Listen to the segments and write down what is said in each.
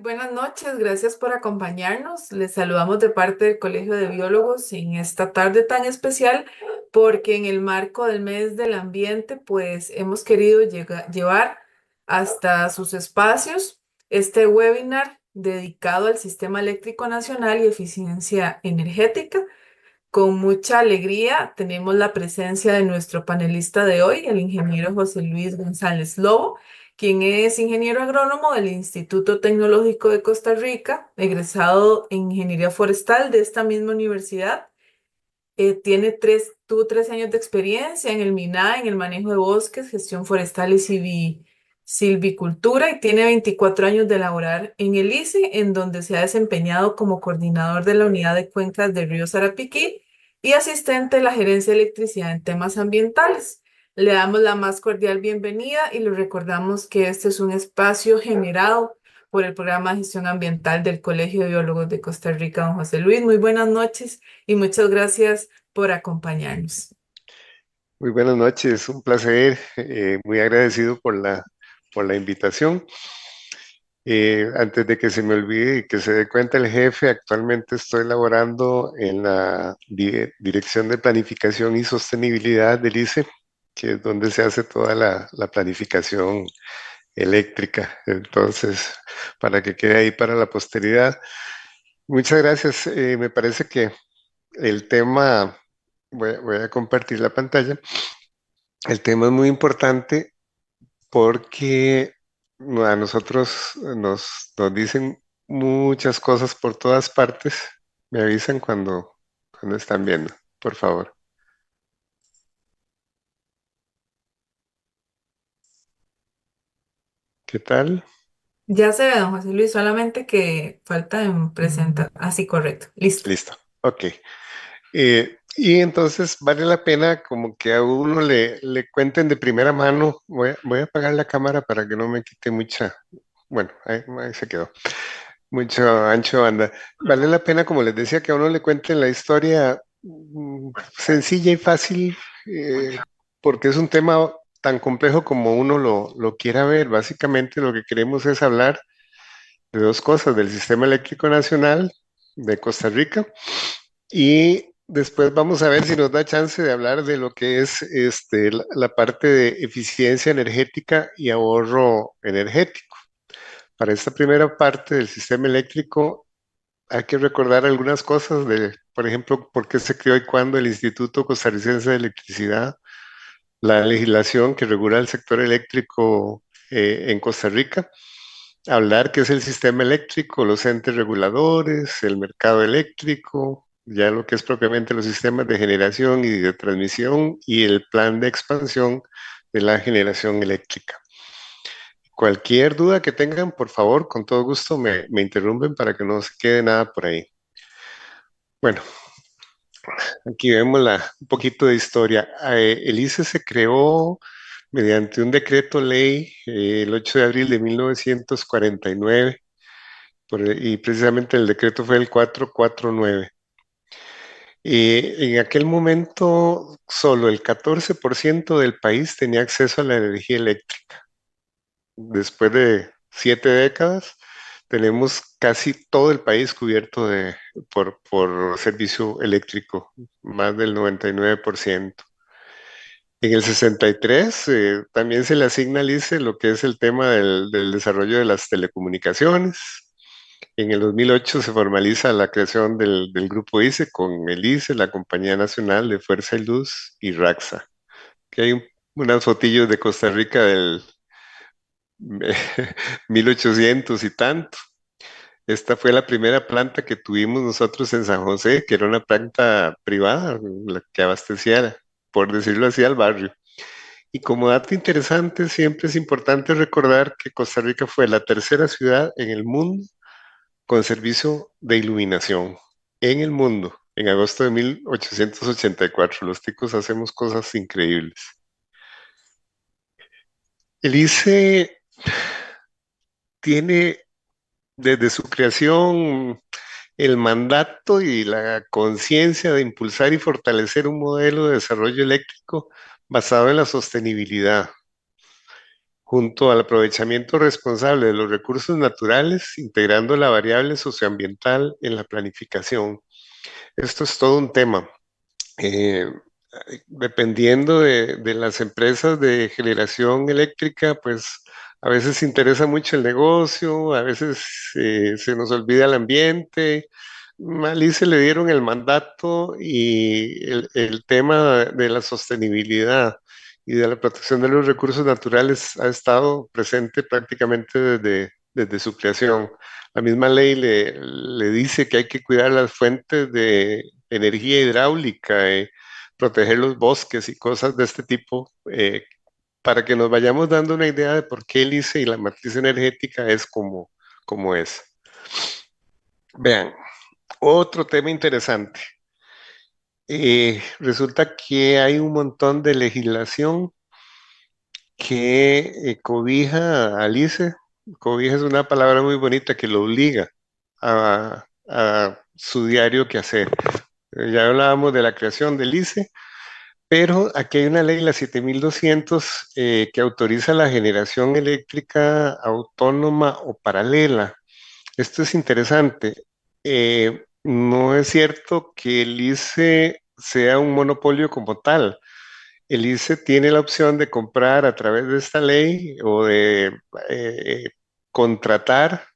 Buenas noches, gracias por acompañarnos. Les saludamos de parte del Colegio de Biólogos en esta tarde tan especial porque en el marco del mes del ambiente pues hemos querido llevar hasta sus espacios este webinar dedicado al Sistema Eléctrico Nacional y Eficiencia Energética. Con mucha alegría tenemos la presencia de nuestro panelista de hoy, el ingeniero José Luis González Lobo, quien es ingeniero agrónomo del Instituto Tecnológico de Costa Rica, egresado en Ingeniería Forestal de esta misma universidad. Tuvo 3 años de experiencia en el MINA, en el manejo de bosques, gestión forestal y silvicultura, y tiene 24 años de laborar en el ICE, en donde se ha desempeñado como coordinador de la unidad de cuencas de Río Sarapiquí y asistente de la gerencia de electricidad en temas ambientales. Le damos la más cordial bienvenida y le recordamos que este es un espacio generado por el programa de gestión ambiental del Colegio de Biólogos de Costa Rica, don José Luis. Muy buenas noches y muchas gracias por acompañarnos. Muy buenas noches, un placer, muy agradecido por la invitación. Antes de que se me olvide y que se dé cuenta el jefe, actualmente estoy laborando en la Dirección de Planificación y Sostenibilidad del ICE, que es donde se hace toda la planificación eléctrica. Entonces, para que quede ahí para la posteridad. Muchas gracias. Me parece que el tema, voy a compartir la pantalla. El tema es muy importante porque a nosotros nos dicen muchas cosas por todas partes. Me avisan cuando están viendo, por favor. ¿Qué tal? Ya se ve, don José Luis, solamente que falta en presentar. Así, correcto. Listo. Listo. Ok. Y entonces vale la pena como que a uno le cuenten de primera mano. Voy a apagar la cámara para que no me quite mucha. Bueno, ahí se quedó. Mucho ancho de banda. Vale la pena, como les decía, que a uno le cuenten la historia sencilla y fácil, porque es un tema tan complejo como uno lo quiera ver. Básicamente lo que queremos es hablar de dos cosas, del Sistema Eléctrico Nacional de Costa Rica y después vamos a ver si nos da chance de hablar de lo que es la parte de eficiencia energética y ahorro energético. Para esta primera parte del sistema eléctrico hay que recordar algunas cosas de, por ejemplo, por qué se creó y cuándo el Instituto Costarricense de Electricidad, la legislación que regula el sector eléctrico en Costa Rica, hablar qué es el sistema eléctrico, los entes reguladores, el mercado eléctrico, ya lo que es propiamente los sistemas de generación y de transmisión y el plan de expansión de la generación eléctrica. Cualquier duda que tengan, por favor, con todo gusto me interrumpen para que no se quede nada por ahí. Bueno, aquí vemos un poquito de historia. El ICE se creó mediante un decreto ley el 8 de abril de 1949 y precisamente el decreto fue el 449. En aquel momento solo el 14% del país tenía acceso a la energía eléctrica. Después de 7 décadas, tenemos casi todo el país cubierto por servicio eléctrico, más del 99%. En el 63 también se le asigna al ICE lo que es el tema del desarrollo de las telecomunicaciones. En el 2008 se formaliza la creación del grupo ICE con el ICE, la Compañía Nacional de Fuerza y Luz y RAXA, que hay unas fotillos de Costa Rica del 1800 y tanto. Esta fue la primera planta que tuvimos nosotros en San José, que era una planta privada, la que abastecía, por decirlo así, al barrio. Y como dato interesante, siempre es importante recordar que Costa Rica fue la tercera ciudad en el mundo con servicio de iluminación. En el mundo, en agosto de 1884, los ticos hacemos cosas increíbles. El ICE tiene desde su creación el mandato y la conciencia de impulsar y fortalecer un modelo de desarrollo eléctrico basado en la sostenibilidad. junto al aprovechamiento responsable de los recursos naturales, integrando la variable socioambiental en la planificación. Esto es todo un tema. Eh, Dependiendo de las empresas de generación eléctrica, pues a veces interesa mucho el negocio, a veces se nos olvida el ambiente. A Lice le dieron el mandato y el tema de la sostenibilidad y de la protección de los recursos naturales ha estado presente prácticamente desde su creación. La misma ley le dice que hay que cuidar las fuentes de energía hidráulica, proteger los bosques y cosas de este tipo, para que nos vayamos dando una idea de por qué el ICE y la matriz energética es como es. Vean, otro tema interesante. Resulta que hay un montón de legislación que cobija al ICE. Cobija es una palabra muy bonita que lo obliga a su diario que hacer. Ya hablábamos de la creación del ICE, pero aquí hay una ley, la 7200, que autoriza la generación eléctrica autónoma o paralela. Esto es interesante. No es cierto que el ICE sea un monopolio como tal. El ICE tiene la opción de comprar a través de esta ley o de eh, contratar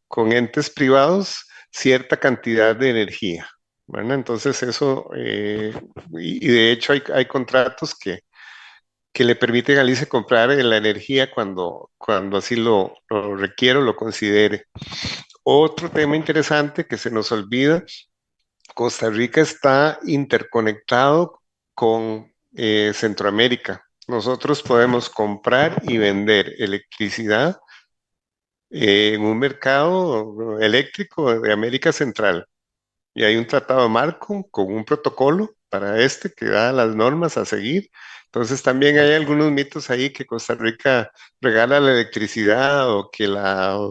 con entes privados cierta cantidad de energía. Bueno, entonces eso, y de hecho hay contratos que le permiten a Alice comprar la energía cuando así lo requiere o lo considere. Otro tema interesante que se nos olvida, Costa Rica está interconectado con Centroamérica. Nosotros podemos comprar y vender electricidad en un mercado eléctrico de América Central. Y hay un tratado marco con un protocolo para que da las normas a seguir. Entonces también hay algunos mitos ahí que Costa Rica regala la electricidad o que la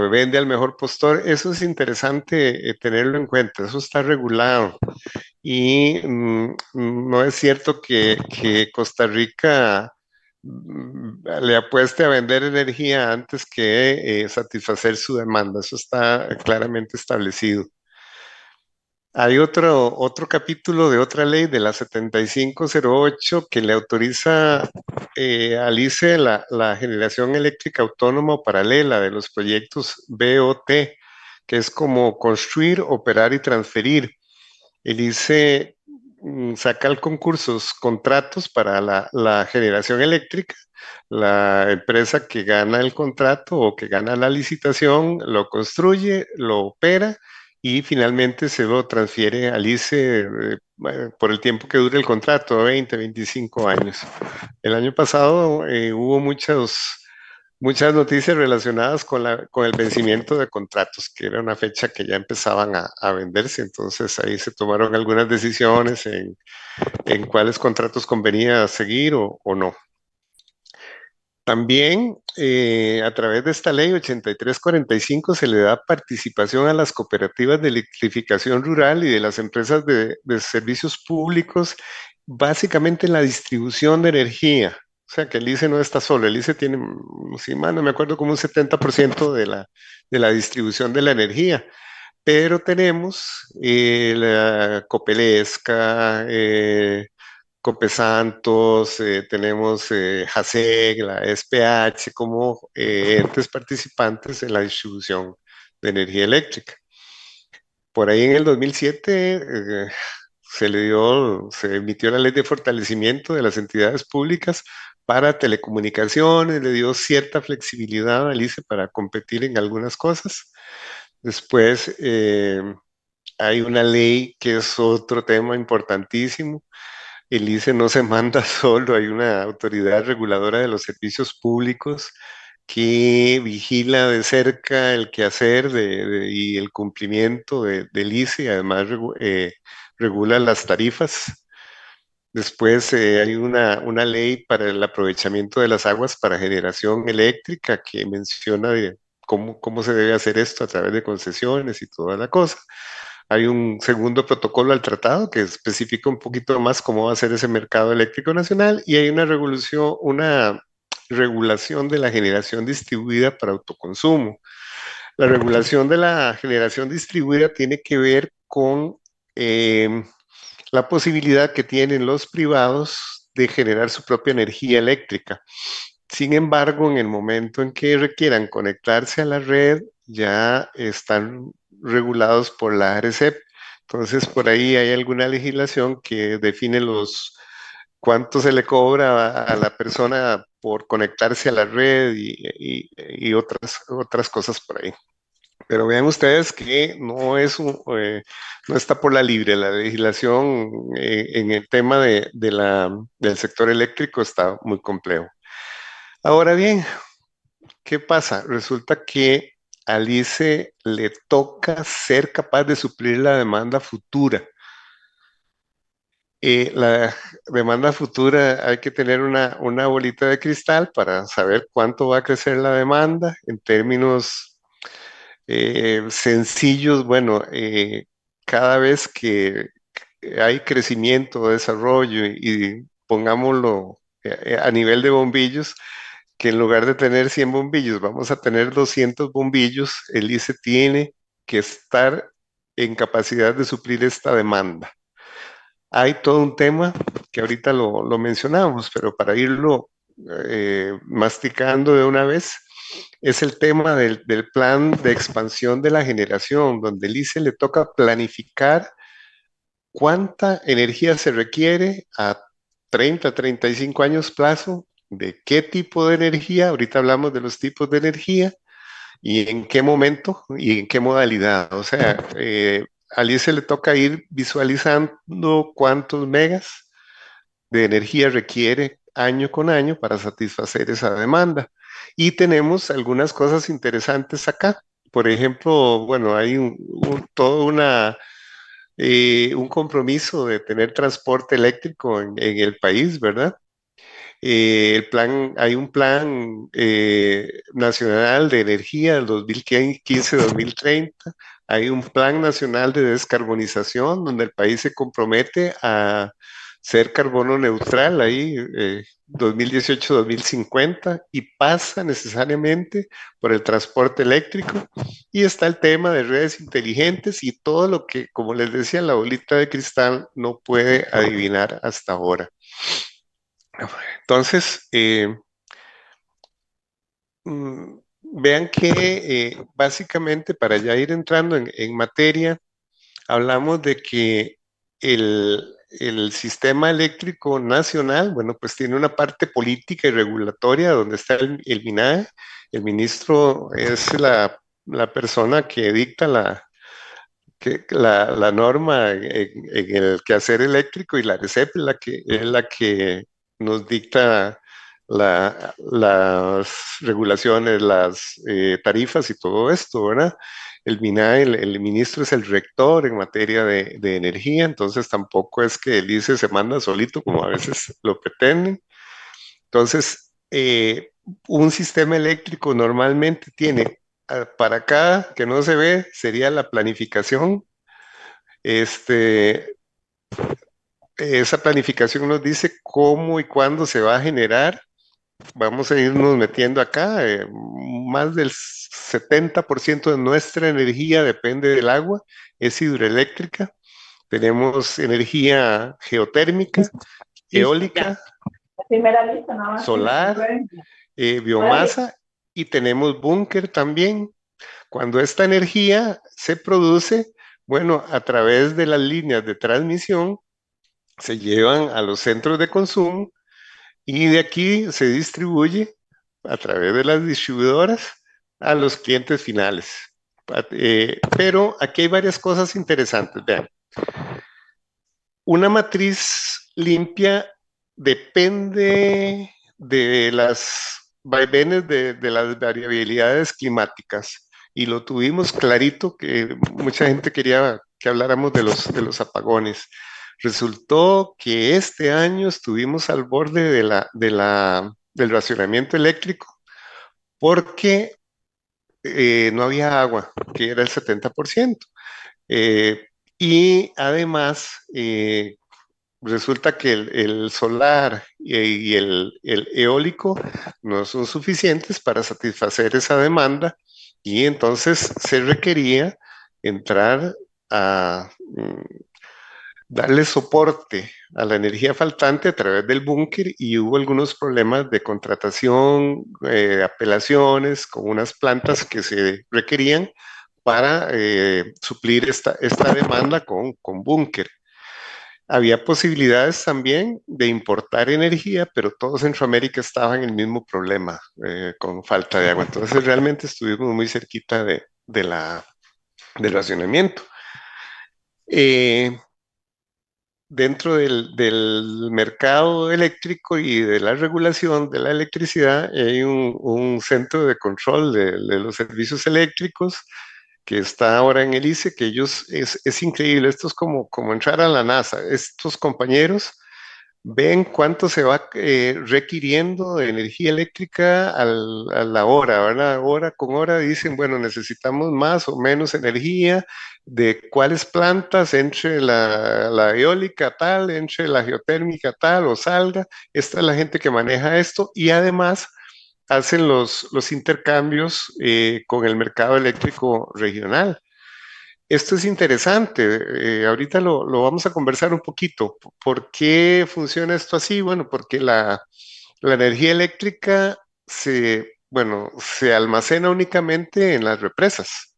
vende al mejor postor. Eso es interesante tenerlo en cuenta. Eso está regulado. Y no es cierto que Costa Rica le apueste a vender energía antes que satisfacer su demanda. Eso está claramente establecido. Hay otro capítulo de otra ley, de la 7508, que le autoriza al ICE la generación eléctrica autónoma o paralela de los proyectos BOT, que es como construir, operar y transferir. El ICE saca al concursos contratos para la generación eléctrica. La empresa que gana el contrato o que gana la licitación lo construye, lo opera y finalmente se lo transfiere al ICE por el tiempo que dure el contrato, 20, 25 años. El año pasado hubo muchas noticias relacionadas con el vencimiento de contratos, que era una fecha que ya empezaban a venderse, entonces ahí se tomaron algunas decisiones en cuáles contratos convenía seguir o no. También a través de esta ley 8345 se le da participación a las cooperativas de electrificación rural y de las empresas de servicios públicos, básicamente en la distribución de energía. O sea que el ICE no está solo, el ICE tiene, si mal no me acuerdo, como un 70% de la distribución de la energía, pero tenemos la Copelesca, Copesantos, tenemos JASEG, la SPH como entes participantes en la distribución de energía eléctrica. Por ahí en el 2007 se emitió la ley de fortalecimiento de las entidades públicas para telecomunicaciones, le dio cierta flexibilidad al ICE para competir en algunas cosas. Después hay una ley que es otro tema importantísimo. El ICE no se manda solo, hay una autoridad reguladora de los servicios públicos que vigila de cerca el quehacer y el cumplimiento del ICE, y además regula las tarifas. Después hay una ley para el aprovechamiento de las aguas para generación eléctrica que menciona cómo se debe hacer esto a través de concesiones y toda la cosa. Hay un segundo protocolo al tratado que especifica un poquito más cómo va a ser ese mercado eléctrico nacional y hay una regulación de la generación distribuida para autoconsumo. La regulación de la generación distribuida tiene que ver con la posibilidad que tienen los privados de generar su propia energía eléctrica. Sin embargo, en el momento en que requieran conectarse a la red, ya están regulados por la ARECEP. Entonces, por ahí hay alguna legislación que define cuánto se le cobra a la persona por conectarse a la red y otras cosas por ahí. Pero vean ustedes que no está por la libre. La legislación en el tema del sector eléctrico está muy complejo. Ahora bien, ¿qué pasa? Resulta que al ICE le toca ser capaz de suplir la demanda futura. La demanda futura hay que tener una bolita de cristal para saber cuánto va a crecer la demanda en términos sencillos. Bueno, cada vez que hay crecimiento, desarrollo y pongámoslo a nivel de bombillos, que en lugar de tener 100 bombillos, vamos a tener 200 bombillos, el ICE tiene que estar en capacidad de suplir esta demanda. Hay todo un tema que ahorita lo mencionamos, pero para irlo masticando de una vez, es el tema del plan de expansión de la generación, donde el ICE le toca planificar cuánta energía se requiere a 30, 35 años plazo, de qué tipo de energía, ahorita hablamos de los tipos de energía, y en qué momento y en qué modalidad. O sea, a ICE le toca ir visualizando cuántos megas de energía requiere año con año para satisfacer esa demanda. Y tenemos algunas cosas interesantes acá. Por ejemplo, bueno, hay todo un compromiso de tener transporte eléctrico en el país, ¿verdad? Hay un plan nacional de energía del 2015-2030. Hay un plan nacional de descarbonización donde el país se compromete a ser carbono neutral ahí 2018-2050 y pasa necesariamente por el transporte eléctrico. Y está el tema de redes inteligentes y todo lo que, como les decía, la bolita de cristal no puede adivinar hasta ahora. Entonces, vean que básicamente para ya ir entrando en materia, hablamos de que el sistema eléctrico nacional, bueno, pues tiene una parte política y regulatoria donde está el MINAE. El ministro es la persona que dicta la norma en el quehacer eléctrico, y la ARECEP es la que nos dicta las regulaciones, las tarifas y todo esto, ¿verdad? El MINAE, el ministro es el rector en materia de energía, entonces tampoco es que el ICE se manda solito como a veces lo pretenden. Entonces, un sistema eléctrico normalmente tiene, para cada que no se ve, sería la planificación. Esa planificación nos dice cómo y cuándo se va a generar. Vamos a irnos metiendo acá. Más del 70% de nuestra energía depende del agua, es hidroeléctrica. Tenemos energía geotérmica, eólica, solar, biomasa, y tenemos búnker también. Cuando esta energía se produce, bueno, a través de las líneas de transmisión, se llevan a los centros de consumo y de aquí se distribuye a través de las distribuidoras a los clientes finales. Pero aquí hay varias cosas interesantes. Vean, una matriz limpia depende de las vaivenes de las variabilidades climáticas, y lo tuvimos clarito, que mucha gente quería que habláramos de los apagones. Resultó que este año estuvimos al borde del racionamiento eléctrico porque no había agua, que era el 70%. Y además, resulta que el solar y el eólico no son suficientes para satisfacer esa demanda y entonces se requería entrar a darle soporte a la energía faltante a través del búnker y hubo algunos problemas de contratación, apelaciones con unas plantas que se requerían para suplir esta demanda con búnker. Había posibilidades también de importar energía, pero todo Centroamérica estaba en el mismo problema, con falta de agua. Entonces realmente estuvimos muy cerquita del racionamiento. Eh, Dentro del mercado eléctrico y de la regulación de la electricidad, hay un centro de control de los servicios eléctricos que está ahora en el ICE, que es increíble, esto es como entrar a la NASA. Estos compañeros ven cuánto se va requiriendo de energía eléctrica a la hora, ¿verdad? Hora con hora dicen, bueno, necesitamos más o menos energía, de cuáles plantas, entre la eólica tal, entre la geotérmica tal o salga. Esta es la gente que maneja esto y además hacen los intercambios con el mercado eléctrico regional. Esto es interesante. Ahorita lo vamos a conversar un poquito. ¿Por qué funciona esto así? Bueno, porque la energía eléctrica bueno, se almacena únicamente en las represas.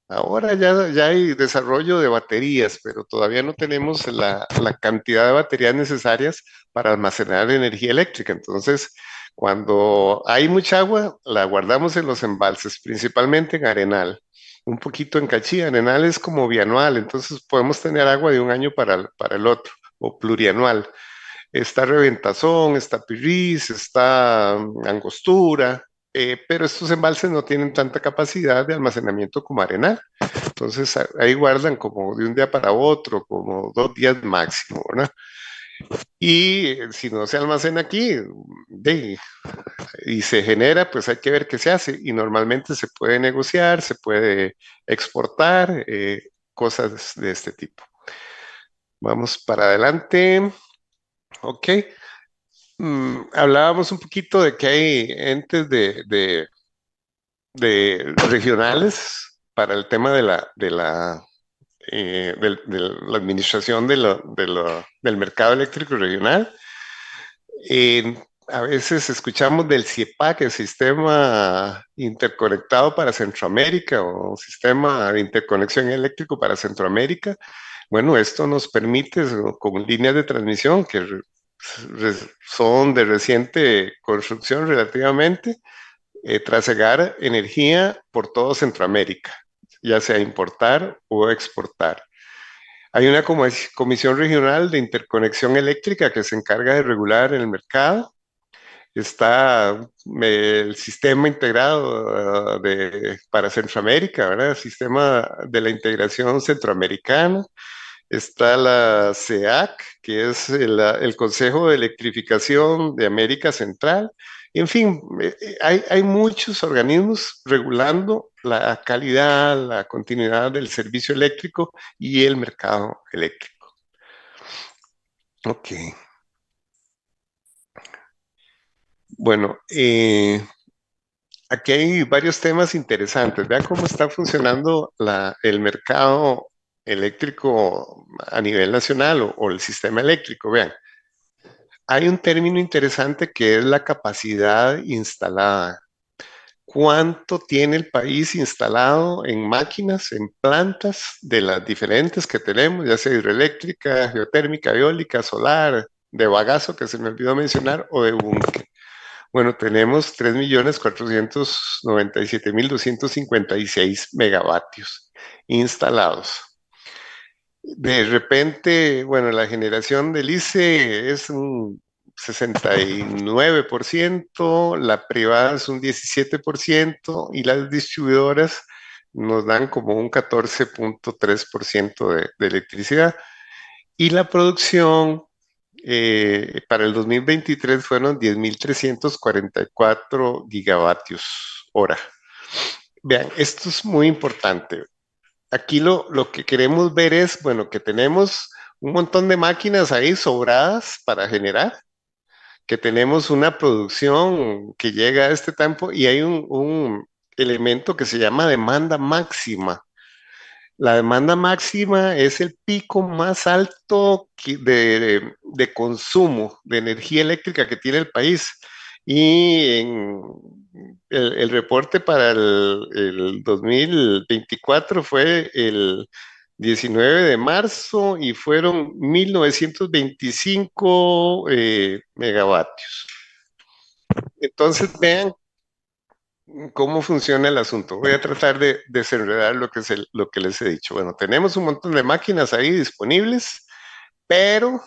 Ahora ya hay desarrollo de baterías, pero todavía no tenemos la cantidad de baterías necesarias para almacenar energía eléctrica. Entonces, cuando hay mucha agua, la guardamos en los embalses, principalmente en Arenal, un poquito en Cachí. Arenal es como bianual, entonces podemos tener agua de un año para el otro, o plurianual. Está Reventazón, está Pirís, está Angostura, pero estos embalses no tienen tanta capacidad de almacenamiento como Arenal. Entonces ahí guardan como de un día para otro, como 2 días máximo, ¿verdad? Y si no se almacena aquí y se genera, pues hay que ver qué se hace. Y normalmente se puede negociar, se puede exportar, cosas de este tipo. Vamos para adelante. Ok. Hablábamos un poquito de que hay entes de regionales para el tema de la administración del mercado eléctrico regional. A veces escuchamos del CIEPAC, el Sistema Interconectado para Centroamérica o Sistema de Interconexión Eléctrico para Centroamérica. Bueno, esto nos permite, con líneas de transmisión que son de reciente construcción relativamente, trasegar energía por todo Centroamérica, ya sea importar o exportar. Hay una comisión regional de interconexión eléctrica que se encarga de regular el mercado. Está el sistema integrado para Centroamérica, ¿verdad? El sistema de la integración centroamericana. Está la CEAC, que es el Consejo de Electrificación de América Central. En fin, hay muchos organismos regulando la calidad, la continuidad del servicio eléctrico y el mercado eléctrico. Ok. Bueno, aquí hay varios temas interesantes. Vean cómo está funcionando el mercado eléctrico a nivel nacional o el sistema eléctrico. Vean, hay un término interesante que es la capacidad instalada. ¿Cuánto tiene el país instalado en máquinas, en plantas de las diferentes que tenemos, ya sea hidroeléctrica, geotérmica, eólica, solar, de bagazo, que se me olvidó mencionar, o de búnker? Bueno, tenemos 3.497.256 megavatios instalados. De repente, bueno, la generación del ICE es un 69%, la privada es un 17% y las distribuidoras nos dan como un 14.3% de electricidad. Y la producción para el 2023 fueron 10.344 gigavatios hora. Vean, esto es muy importante. Aquí lo que queremos ver es, bueno, que tenemos un montón de máquinas ahí sobradas para generar, que tenemos una producción que llega a este tiempo y hay un elemento que se llama demanda máxima. La demanda máxima es el pico más alto de consumo de energía eléctrica que tiene el país. Y en el reporte para el 2024 fue el 19 de marzo y fueron 1925 megavatios. Entonces vean cómo funciona el asunto. Voy a tratar de desenredar lo que les he dicho. Bueno, tenemos un montón de máquinas ahí disponibles, pero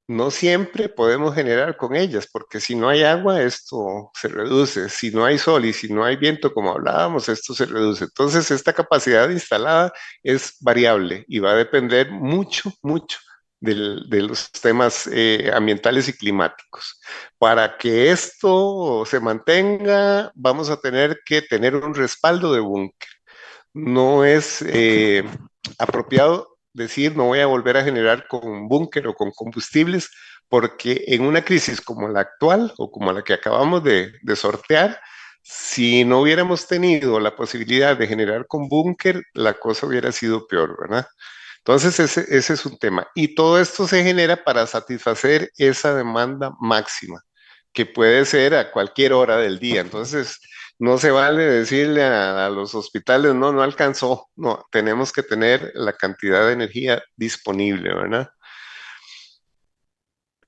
no siempre podemos generar con ellas, porque si no hay agua, esto se reduce. Si no hay sol y si no hay viento, como hablábamos, esto se reduce. Entonces, esta capacidad instalada es variable y va a depender mucho, mucho de los temas ambientales y climáticos. Para que esto se mantenga, vamos a tener que tener un respaldo de búnker. No es apropiado decir no voy a volver a generar con búnker o con combustibles, porque en una crisis como la actual o como la que acabamos de sortear, si no hubiéramos tenido la posibilidad de generar con búnker, la cosa hubiera sido peor, ¿verdad? Entonces ese es un tema. Y todo esto se genera para satisfacer esa demanda máxima, que puede ser a cualquier hora del día. Entonces, no se vale decirle a los hospitales, no, no alcanzó. No, tenemos que tener la cantidad de energía disponible, ¿verdad?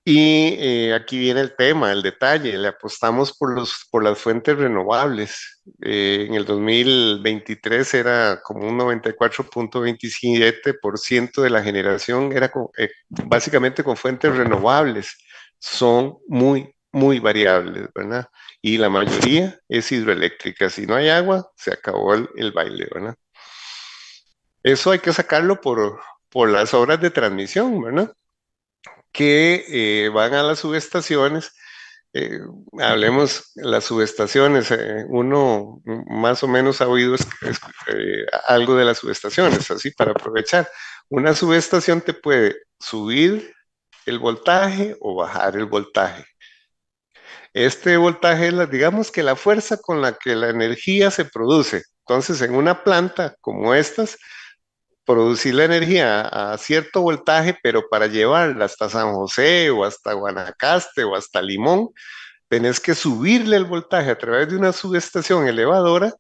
Y aquí viene el tema, el detalle, le apostamos por las fuentes renovables. En el 2023 era como un 94,27% de la generación era básicamente con fuentes renovables. Son muy, muy variables, ¿verdad? Y la mayoría es hidroeléctrica. Si no hay agua, se acabó el baile, ¿verdad? Eso hay que sacarlo por las obras de transmisión, ¿verdad? Que van a las subestaciones. eh, Hablemos las subestaciones. Uno más o menos ha oído algo de las subestaciones, así para aprovechar. Una subestación te puede subir el voltaje o bajar el voltaje. Este voltaje es, digamos que la fuerza con la que la energía se produce. Entonces, en una planta como estas, producir la energía a cierto voltaje, pero para llevarla hasta San José o hasta Guanacaste o hasta Limón, tenés que subirle el voltaje a través de una subestación elevadora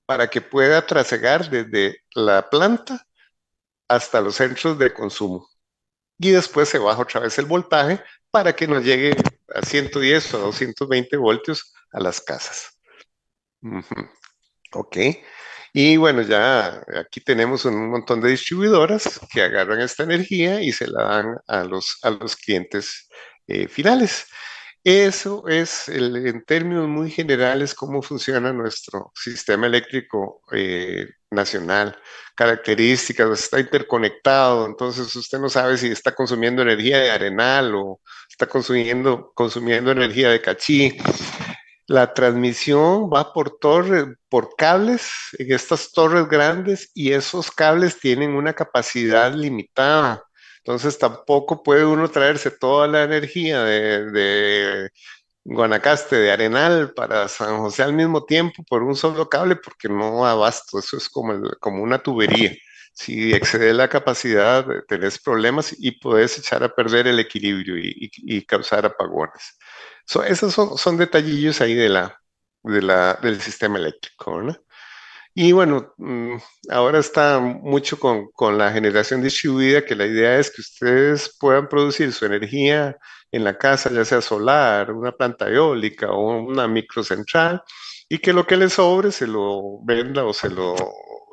para que pueda trasegar desde la planta hasta los centros de consumo. Y después se baja otra vez el voltaje para que nos llegue a 110 o 220 voltios a las casas. Ujú. Ok. Y bueno, ya aquí tenemos un montón de distribuidoras que agarran esta energía y se la dan a los clientes finales. Eso es, en términos muy generales, cómo funciona nuestro sistema eléctrico nacional. Características, está interconectado, entonces usted no sabe si está consumiendo energía de Arenal o está consumiendo energía de Cachí. La transmisión va por torres, por cables en estas torres grandes y esos cables tienen una capacidad limitada. Entonces tampoco puede uno traerse toda la energía de Guanacaste, de Arenal para San José al mismo tiempo por un solo cable porque no abasto. Eso es como, como una tubería. Si excede la capacidad, tenés problemas y puedes echar a perder el equilibrio y causar apagones. Esos son detallillos ahí del sistema eléctrico, ¿no? Y bueno, ahora está mucho con la generación distribuida, que la idea es que ustedes puedan producir su energía en la casa, ya sea solar, una planta eólica o una microcentral, y que lo que les sobre se lo venda o se lo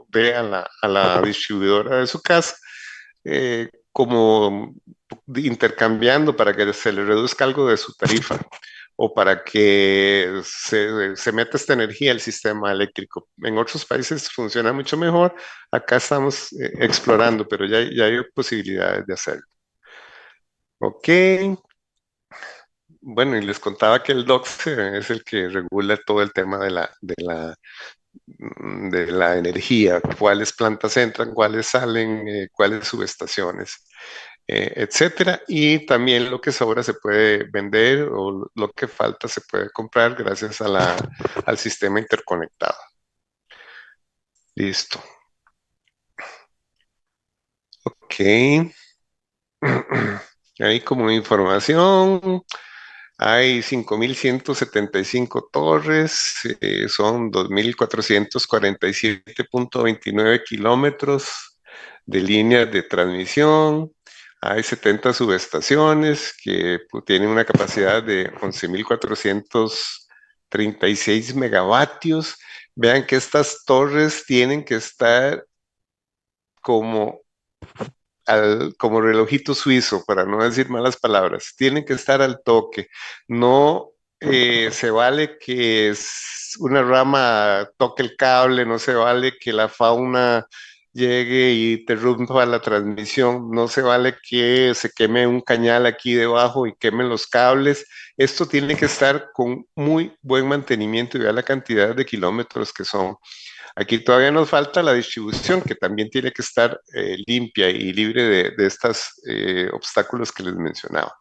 dé a la distribuidora de su casa, como intercambiando para que se le reduzca algo de su tarifa o para que se meta esta energía al sistema eléctrico. En otros países funciona mucho mejor, acá estamos explorando, pero ya hay posibilidades de hacerlo. Ok, bueno, y les contaba que el DOCS es el que regula todo el tema de la energía, cuáles plantas entran, cuáles salen, cuáles subestaciones, etcétera. Y también lo que sobra se puede vender o lo que falta se puede comprar gracias a al sistema interconectado. Listo. Ok. Ahí como información, hay 5.175 torres, son 2.447.29 kilómetros de líneas de transmisión. Hay 70 subestaciones que tienen una capacidad de 11.436 megavatios. Vean que estas torres tienen que estar como como relojito suizo, para no decir malas palabras. Tienen que estar al toque. No se vale que una rama toque el cable, no se vale que la fauna llegue y interrumpa la transmisión, no se vale que se queme un cañal aquí debajo y quemen los cables. Esto tiene que estar con muy buen mantenimiento y vea la cantidad de kilómetros que son. Aquí todavía nos falta la distribución, que también tiene que estar limpia y libre de estos obstáculos que les mencionaba.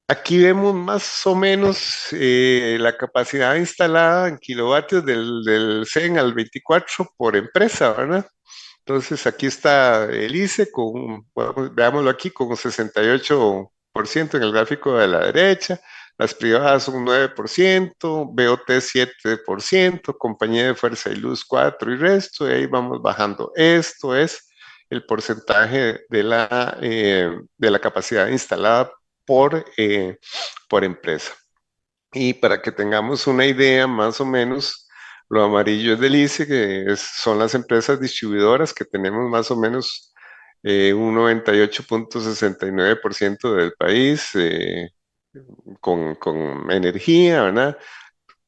Aquí vemos más o menos la capacidad instalada en kilovatios del CEN al 24 por empresa, ¿verdad? Entonces aquí está el ICE veámoslo aquí, con un 68% en el gráfico de la derecha, las privadas un 9%, BOT 7%, Compañía de Fuerza y Luz 4% y resto, y ahí vamos bajando. Esto es el porcentaje de la capacidad instalada por empresa. Y para que tengamos una idea más o menos, lo amarillo es del ICE, son las empresas distribuidoras que tenemos más o menos un 98.69% del país con energía, ¿verdad?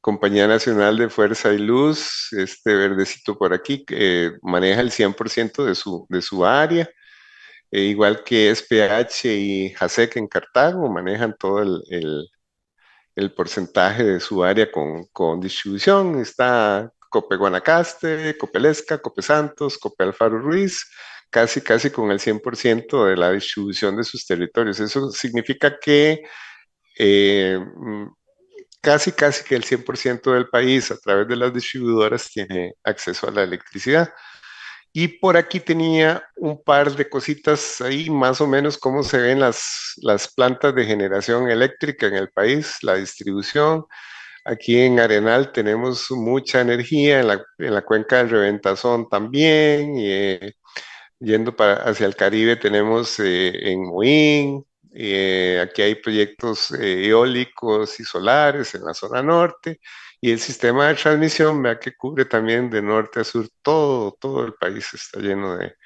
Compañía Nacional de Fuerza y Luz, este verdecito por aquí, que maneja el 100% de su área, igual que SPH y JASEC en Cartago, manejan todo el porcentaje de su área con distribución. Está Cope Guanacaste, Copelesca, Cope Santos, Cope Alfaro Ruiz, casi con el 100% de la distribución de sus territorios. Eso significa que casi que el 100% del país a través de las distribuidoras tiene acceso a la electricidad. Y por aquí tenía un par de cositas ahí, más o menos cómo se ven las plantas de generación eléctrica en el país, la distribución. Aquí en Arenal tenemos mucha energía, en la cuenca del Reventazón también, y, yendo hacia el Caribe tenemos en Moín, aquí hay proyectos eólicos y solares en la zona norte, y el sistema de transmisión, vea que cubre también de norte a sur, todo el país está lleno de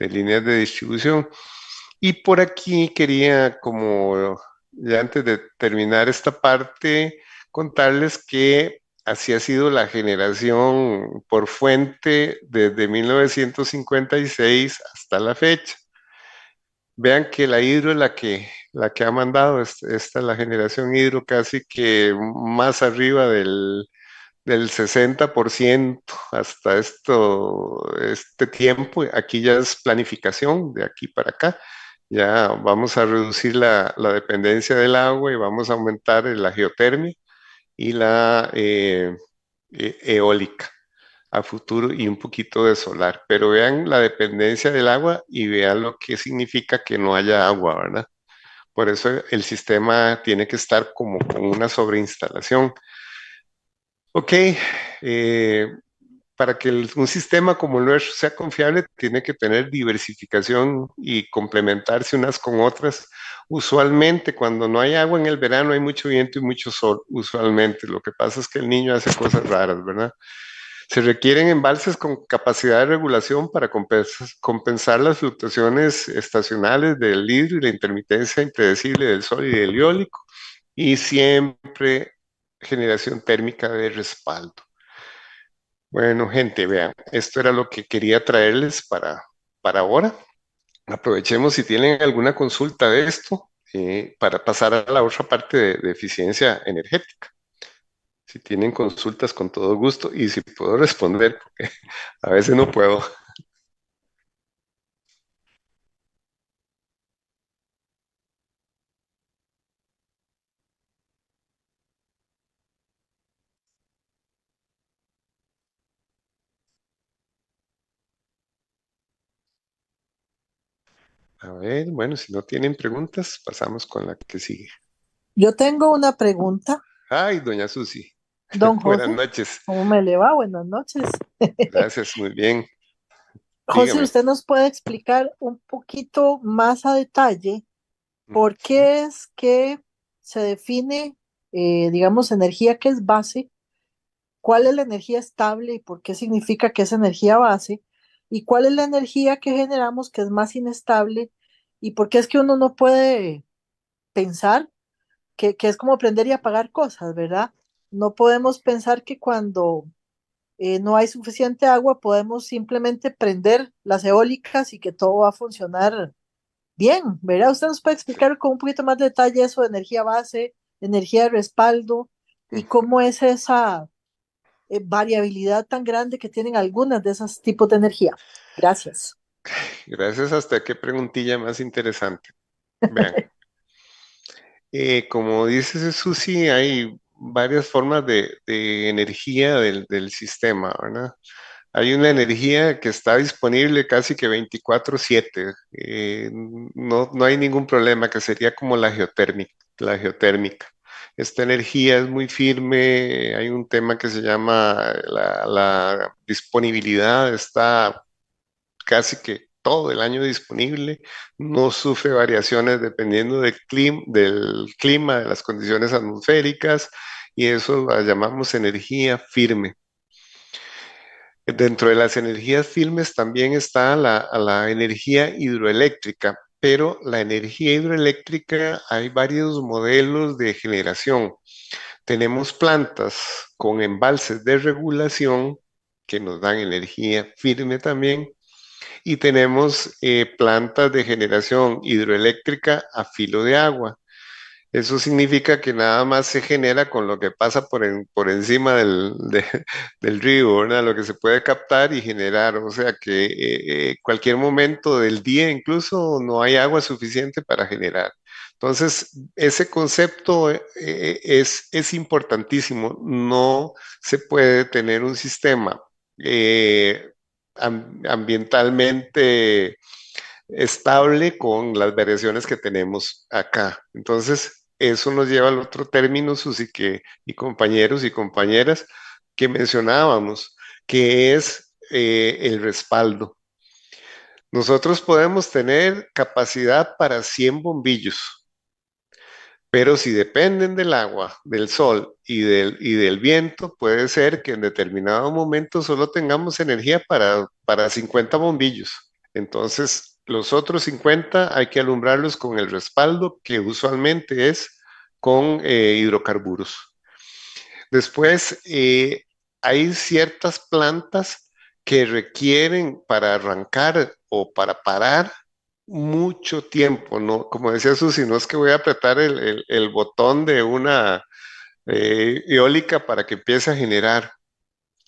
líneas de distribución. Y por aquí quería, como ya antes de terminar esta parte, contarles que así ha sido la generación por fuente desde 1956 hasta la fecha. Vean que la hidro es la que ha mandado, esta es la generación hidro casi que más arriba del 60% hasta este tiempo. Aquí ya es planificación de aquí para acá. Ya vamos a reducir la dependencia del agua y vamos a aumentar la geotermia y la eólica a futuro y un poquito de solar. Pero vean la dependencia del agua y vean lo que significa que no haya agua, ¿verdad? Por eso el sistema tiene que estar como con una sobreinstalación. Ok, para que un sistema como el nuestro sea confiable, tiene que tener diversificación y complementarse unas con otras. Usualmente, cuando no hay agua en el verano, hay mucho viento y mucho sol, usualmente. Lo que pasa es que el niño hace cosas raras, ¿verdad? Se requieren embalses con capacidad de regulación para compensar las fluctuaciones estacionales del hidro y la intermitencia impredecible del sol y del eólico, y siempre generación térmica de respaldo. Bueno, gente, vean, esto era lo que quería traerles para ahora. Aprovechemos si tienen alguna consulta de esto para pasar a la otra parte de eficiencia energética. Si tienen consultas, con todo gusto. Y si puedo responder, porque a veces no puedo. A ver, bueno, si no tienen preguntas, pasamos con la que sigue. Yo tengo una pregunta, Ay, doña Susi. don Buenas José. noches. ¿Cómo me le va? Buenas noches. Gracias, muy bien. José, Dígame. ¿usted nos puede explicar un poquito más a detalle por Sí. qué es que se define, digamos, energía que es base? ¿Cuál es la energía estable y por qué significa que es energía base? ¿Y cuál es la energía que generamos que es más inestable? ¿Y por qué es que uno no puede pensar que es como prender y apagar cosas, ¿verdad? No podemos pensar que cuando no hay suficiente agua, podemos simplemente prender las eólicas y que todo va a funcionar bien, ¿verdad? ¿Usted nos puede explicar con un poquito más de detalle eso de energía base, energía de respaldo y cómo es esa variabilidad tan grande que tienen algunas de esos tipos de energía? Gracias. Gracias, hasta qué preguntilla más interesante. Vean, como dice Susi, hay varias formas de energía del sistema, ¿verdad? Hay una energía que está disponible casi que 24/7. No hay ningún problema, que sería como la geotérmica. Esta energía es muy firme, hay un tema que se llama la disponibilidad, está casi que todo el año disponible, no sufre variaciones dependiendo del clima, de las condiciones atmosféricas, y eso la llamamos energía firme. Dentro de las energías firmes también está la energía hidroeléctrica, pero la energía hidroeléctrica hay varios modelos de generación. Tenemos plantas con embalses de regulación que nos dan energía firme también, y tenemos plantas de generación hidroeléctrica a filo de agua. Eso significa que nada más se genera con lo que pasa por encima del río, ¿verdad? Lo que se puede captar y generar. O sea que cualquier momento del día incluso no hay agua suficiente para generar. Entonces, ese concepto es importantísimo. No se puede tener un sistema ambientalmente estable con las variaciones que tenemos acá. Entonces, eso nos lleva al otro término, Susi, y compañeros y compañeras, que mencionábamos, que es el respaldo. Nosotros podemos tener capacidad para 100 bombillos, pero si dependen del agua, del sol y del viento, puede ser que en determinado momento solo tengamos energía para 50 bombillos. Entonces, los otros 50 hay que alumbrarlos con el respaldo, que usualmente es con hidrocarburos. Después, hay ciertas plantas que requieren para arrancar o para parar mucho tiempo, ¿no? Como decía Susi, no es que voy a apretar el botón de una eólica para que empiece a generar.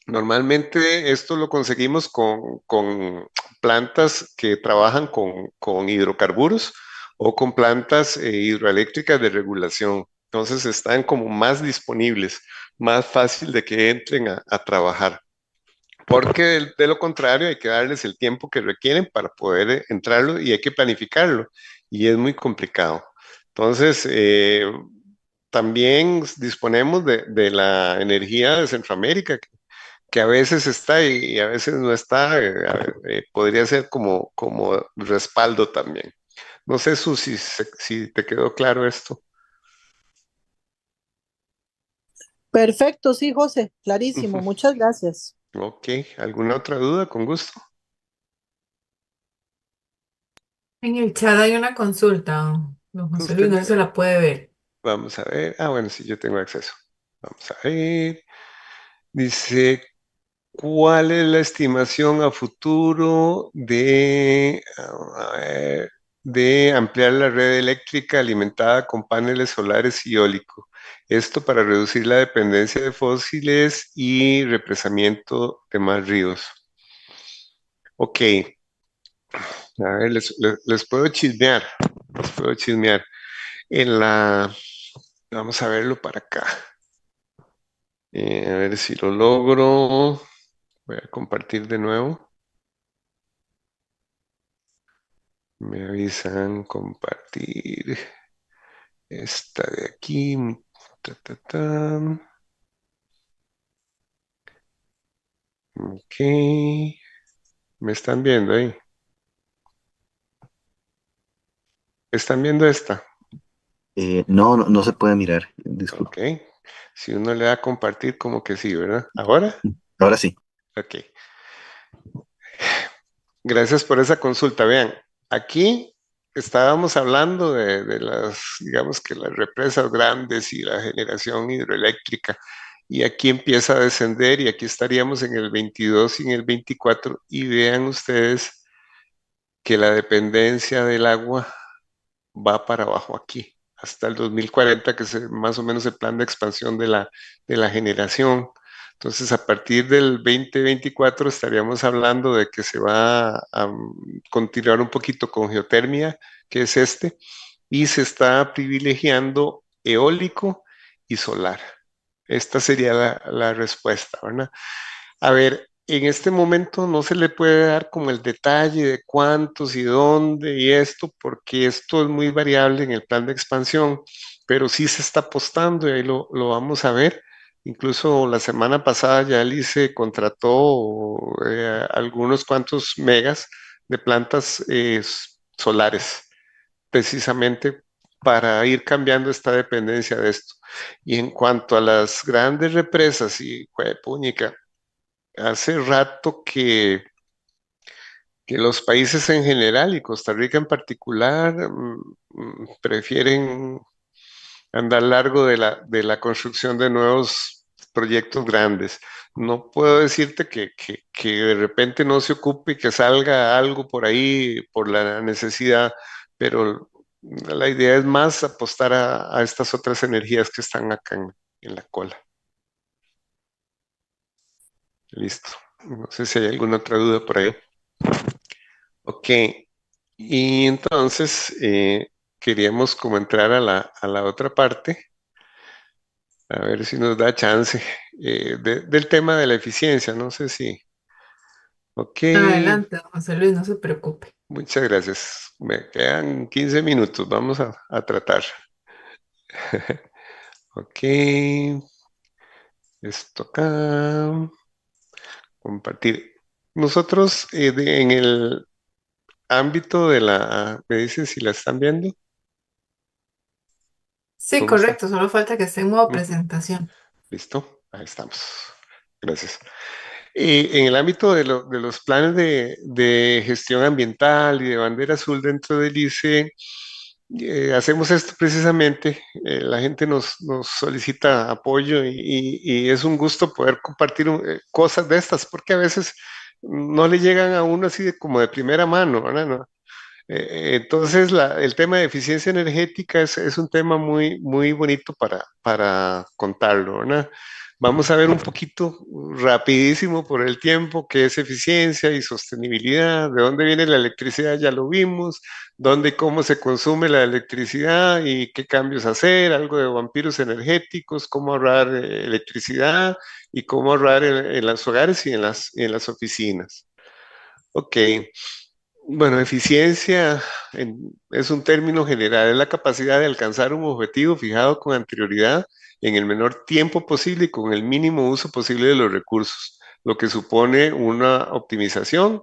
Normalmente esto lo conseguimos con plantas que trabajan con hidrocarburos o con plantas hidroeléctricas de regulación. Entonces están como más disponibles, más fácil de que entren a trabajar. Porque de lo contrario hay que darles el tiempo que requieren para poder entrarlo, y hay que planificarlo, y es muy complicado. Entonces, también disponemos de la energía de Centroamérica, que a veces está y a veces no está. Podría ser como respaldo también. No sé, Susi, si te quedó claro esto. Perfecto, sí, José, clarísimo. Ujú. Muchas gracias. Ok, ¿alguna otra duda? Con gusto. En el chat hay una consulta. Don José Luis Usted, no se la puede ver. vamos a ver. Ah, bueno, sí, yo tengo acceso. Vamos a ver. Dice, ¿cuál es la estimación a futuro de... A ver. de ampliar la red eléctrica alimentada con paneles solares y eólico. Esto para reducir la dependencia de fósiles y represamiento de más ríos. Ok, a ver, les puedo chismear, les puedo chismear. En la, vamos a verlo para acá. A ver si lo logro. Voy a compartir de nuevo. Me avisan compartir esta de aquí. Ta, ta, ta. Ok. ¿Me están viendo ahí? ¿Están viendo esta? No, no, no se puede mirar, disculpa. Ok. Si uno le da a compartir, como que sí, ¿verdad? ¿Ahora? Ahora sí. Ok. Gracias por esa consulta. Vean, aquí estábamos hablando de las, digamos que las represas grandes y la generación hidroeléctrica. Y aquí empieza a descender y aquí estaríamos en el 22 y en el 24. Y vean ustedes que la dependencia del agua va para abajo aquí, hasta el 2040, que es más o menos el plan de expansión de la generación. Entonces, a partir del 2024 estaríamos hablando de que se va a continuar un poquito con geotermia, que es este, y se está privilegiando eólico y solar. Esta sería la respuesta, ¿verdad? A ver, en este momento no se le puede dar como el detalle de cuántos y dónde y esto, porque esto es muy variable en el plan de expansión, pero sí se está apostando y ahí lo vamos a ver. Incluso la semana pasada ya el ICE contrató algunos cuantos megas de plantas solares, precisamente para ir cambiando esta dependencia de esto. Y en cuanto a las grandes represas y puñica, hace rato que los países en general y Costa Rica en particular prefieren andar largo de la construcción de nuevos proyectos grandes. No puedo decirte que de repente no se ocupe y que salga algo por ahí por la necesidad, pero la idea es más apostar a estas otras energías que están acá en la cola. Listo. No sé si hay alguna otra duda por ahí. Ok, y entonces queríamos como entrar a la otra parte, a ver si nos da chance del tema de la eficiencia, no sé si. Ok, Adelante, don José Luis, no se preocupe. muchas gracias. Me quedan 15 minutos, vamos a tratar. Ok, esto acá, compartir. Nosotros en el ámbito de me dicen si la están viendo, Sí, ¿cómo está? correcto, solo falta que esté en modo Ujú. presentación. Listo, ahí estamos. Gracias. Y en el ámbito de los planes de gestión ambiental y de bandera azul dentro del ICE, hacemos esto precisamente. La gente nos solicita apoyo y es un gusto poder compartir cosas de estas, porque a veces no le llegan a uno así como de primera mano, ¿verdad? No, entonces, el tema de eficiencia energética es un tema muy, muy bonito para contarlo, ¿verdad? Vamos a ver un poquito rapidísimo por el tiempo qué es eficiencia y sostenibilidad, de dónde viene la electricidad, ya lo vimos, dónde y cómo se consume la electricidad y qué cambios hacer, algo de vampiros energéticos, cómo ahorrar electricidad y cómo ahorrar en los hogares y en las oficinas. Ok. Bueno, eficiencia es un término general, es la capacidad de alcanzar un objetivo fijado con anterioridad en el menor tiempo posible y con el mínimo uso posible de los recursos, lo que supone una optimización.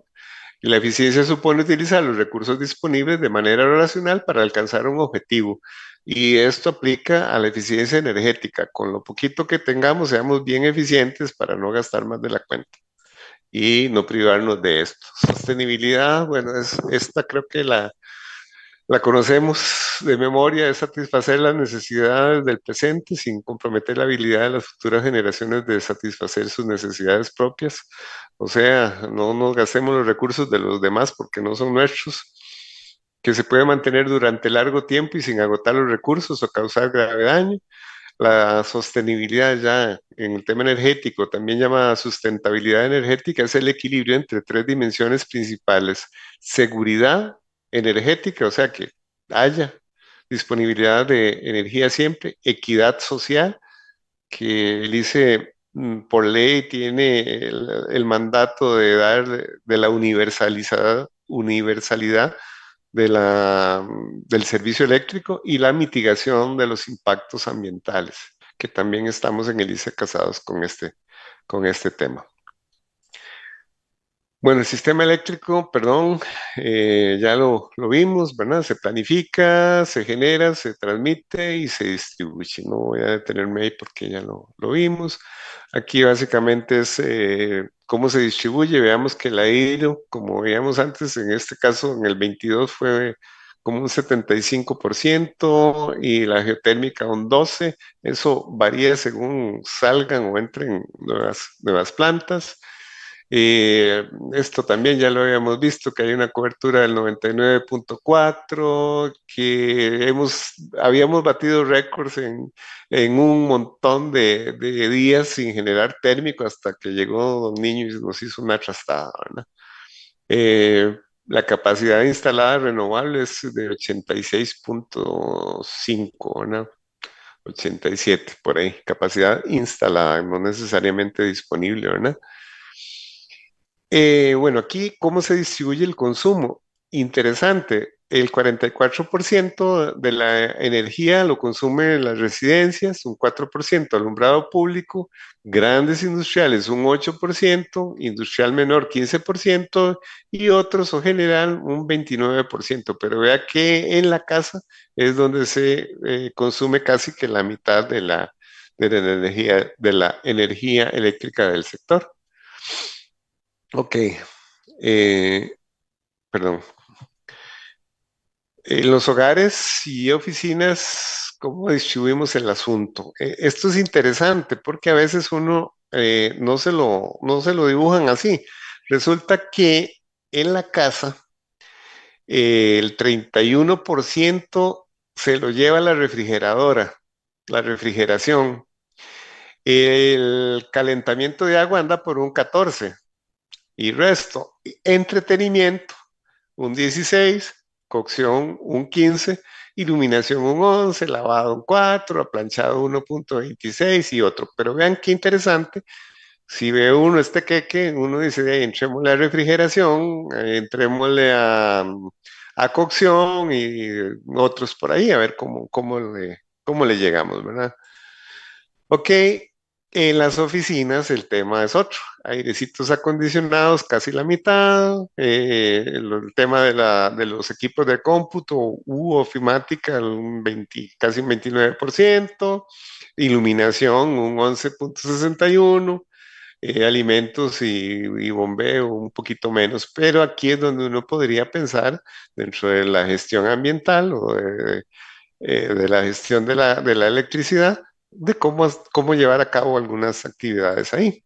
Y la eficiencia supone utilizar los recursos disponibles de manera racional para alcanzar un objetivo. Y esto aplica a la eficiencia energética. Con lo poquito que tengamos, seamos bien eficientes para no gastar más de la cuenta y no privarnos de esto. Sostenibilidad, bueno, esta creo que la conocemos de memoria, es satisfacer las necesidades del presente sin comprometer la habilidad de las futuras generaciones de satisfacer sus necesidades propias. O sea, no nos gastemos los recursos de los demás porque no son nuestros. que se puede mantener durante largo tiempo y sin agotar los recursos o causar grave daño. La sostenibilidad ya en el tema energético, también llamada sustentabilidad energética, es el equilibrio entre tres dimensiones principales. Seguridad energética, o sea que haya disponibilidad de energía siempre, equidad social, que el ICE por ley tiene el mandato de dar de la universalidad del servicio eléctrico y la mitigación de los impactos ambientales, que también estamos en el ICE casados con este tema. Bueno, el sistema eléctrico, perdón, ya lo vimos, ¿verdad? Se planifica, se genera, se transmite y se distribuye. No voy a detenerme ahí porque ya lo vimos. Aquí básicamente es cómo se distribuye. Veamos que la hidro, como veíamos antes, en este caso en el 22 fue como un 75% y la geotérmica un 12%. Eso varía según salgan o entren nuevas plantas. Esto también ya lo habíamos visto, que hay una cobertura del 99.4, que habíamos batido récords en un montón de días sin generar térmico hasta que llegó Don Niño y nos hizo una trastada, ¿verdad? La capacidad instalada renovable es de 86.5, ¿verdad? 87 por ahí, capacidad instalada, no necesariamente disponible, ¿verdad? Bueno, aquí, ¿cómo se distribuye el consumo? Interesante, el 44% de la energía lo consumen las residencias, un 4% alumbrado público, grandes industriales un 8%, industrial menor 15% y otros o general un 29%. Pero vea que en la casa es donde se consume casi que la mitad de la energía eléctrica del sector. Ok, eh, perdón. En los hogares y oficinas, ¿cómo distribuimos el asunto? Esto es interesante porque a veces uno no se lo dibujan así. Resulta que en la casa el 31% se lo lleva la refrigeradora, la refrigeración. El calentamiento de agua anda por un 14% y resto, entretenimiento un 16%, cocción un 15%, iluminación un 11%, lavado un 4%, aplanchado 1.26 y otro. Pero vean qué interesante, si ve uno este queque, uno dice, entrémosle a refrigeración, entrémosle a cocción y otros por ahí, a ver cómo le llegamos, ¿verdad? Ok, en las oficinas el tema es otro. Airecitos acondicionados, casi la mitad. El tema de los equipos de cómputo u ofimática, casi un 29%. Iluminación, un 11.61%. Alimentos y bombeo, un poquito menos. Pero aquí es donde uno podría pensar dentro de la gestión ambiental o de la gestión de la electricidad, de cómo llevar a cabo algunas actividades ahí.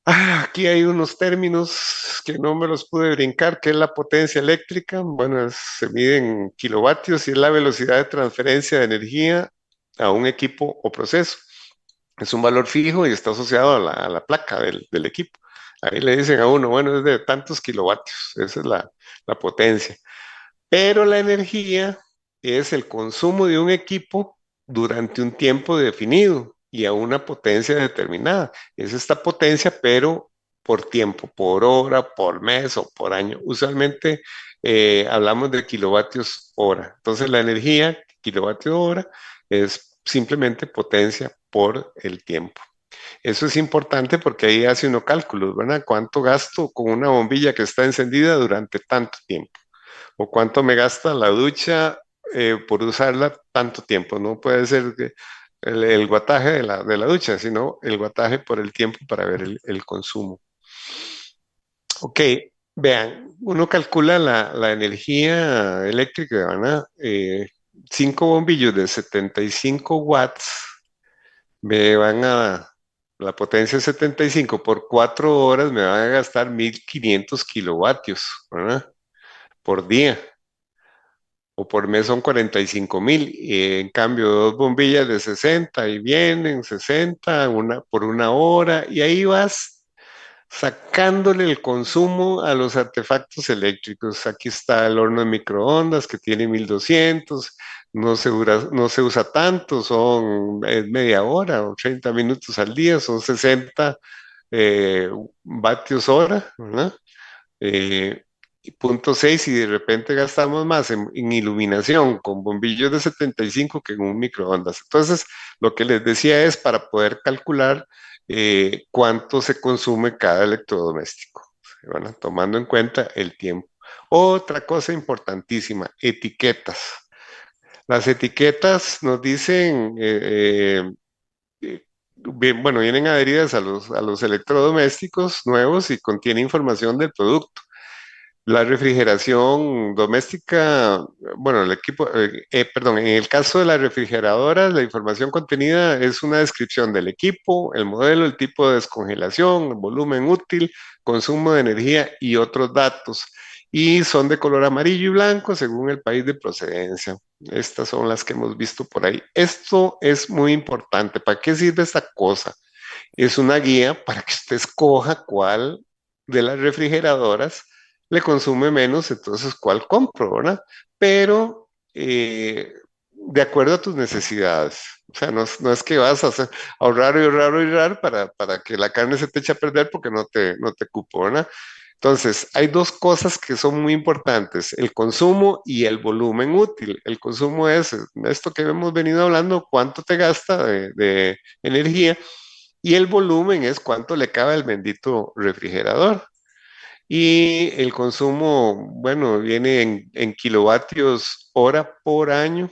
Aquí hay unos términos que no me los pude brincar, que es la potencia eléctrica. Bueno, se mide en kilovatios y es la velocidad de transferencia de energía a un equipo o proceso. Es un valor fijo y está asociado a la placa del equipo. Ahí le dicen a uno, bueno, es de tantos kilovatios, esa es la potencia. Pero la energía es el consumo de un equipo durante un tiempo definido y a una potencia determinada. Es esta potencia, pero por tiempo, por hora, por mes o por año. Usualmente hablamos de kilovatios hora. Entonces la energía, kilovatio hora, es simplemente potencia por el tiempo. Eso es importante porque ahí hace uno cálculos, ¿verdad? ¿Cuánto gasto con una bombilla que está encendida durante tanto tiempo? ¿O cuánto me gasta la ducha por usarla tanto tiempo? No puede ser el guataje de la ducha, sino el guataje por el tiempo para ver el consumo. Ok, vean, uno calcula la energía eléctrica, ¿verdad? 5 bombillos de 75 watts me van a, la potencia es 75 por 4 horas me van a gastar 1500 kilovatios, ¿verdad? por día, o por mes son 45,000. En cambio, dos bombillas de 60 y vienen 60 por una hora, y ahí vas sacándole el consumo a los artefactos eléctricos. Aquí está el horno de microondas que tiene 1200, no se usa tanto, son media hora o 30 minutos al día, son 60 vatios hora, ¿verdad? Eh, y punto 6, y de repente gastamos más en iluminación con bombillos de 75 que en un microondas. Entonces, lo que les decía es para poder calcular cuánto se consume cada electrodoméstico, ¿verdad? Tomando en cuenta el tiempo. Otra cosa importantísima, etiquetas. Las etiquetas nos dicen, bueno, vienen adheridas a los electrodomésticos nuevos y contiene información del producto. La refrigeración doméstica, bueno, perdón, en el caso de las refrigeradoras, la información contenida es una descripción del equipo, el modelo, el tipo de descongelación, el volumen útil, consumo de energía y otros datos. Y son de color amarillo y blanco según el país de procedencia. Estas son las que hemos visto por ahí. Esto es muy importante. ¿Para qué sirve esta cosa? Es una guía para que usted escoja cuál de las refrigeradoras le consume menos, entonces cuál compro, ¿verdad? Pero de acuerdo a tus necesidades. O sea, no es que vas a ahorrar y ahorrar y ahorrar para que la carne se te eche a perder porque no te cupo, ¿verdad? Entonces, hay dos cosas que son muy importantes, el consumo y el volumen útil. El consumo es esto que hemos venido hablando, cuánto te gasta de energía, y el volumen es cuánto le cabe al bendito refrigerador. Y el consumo, bueno, viene en kilovatios hora por año.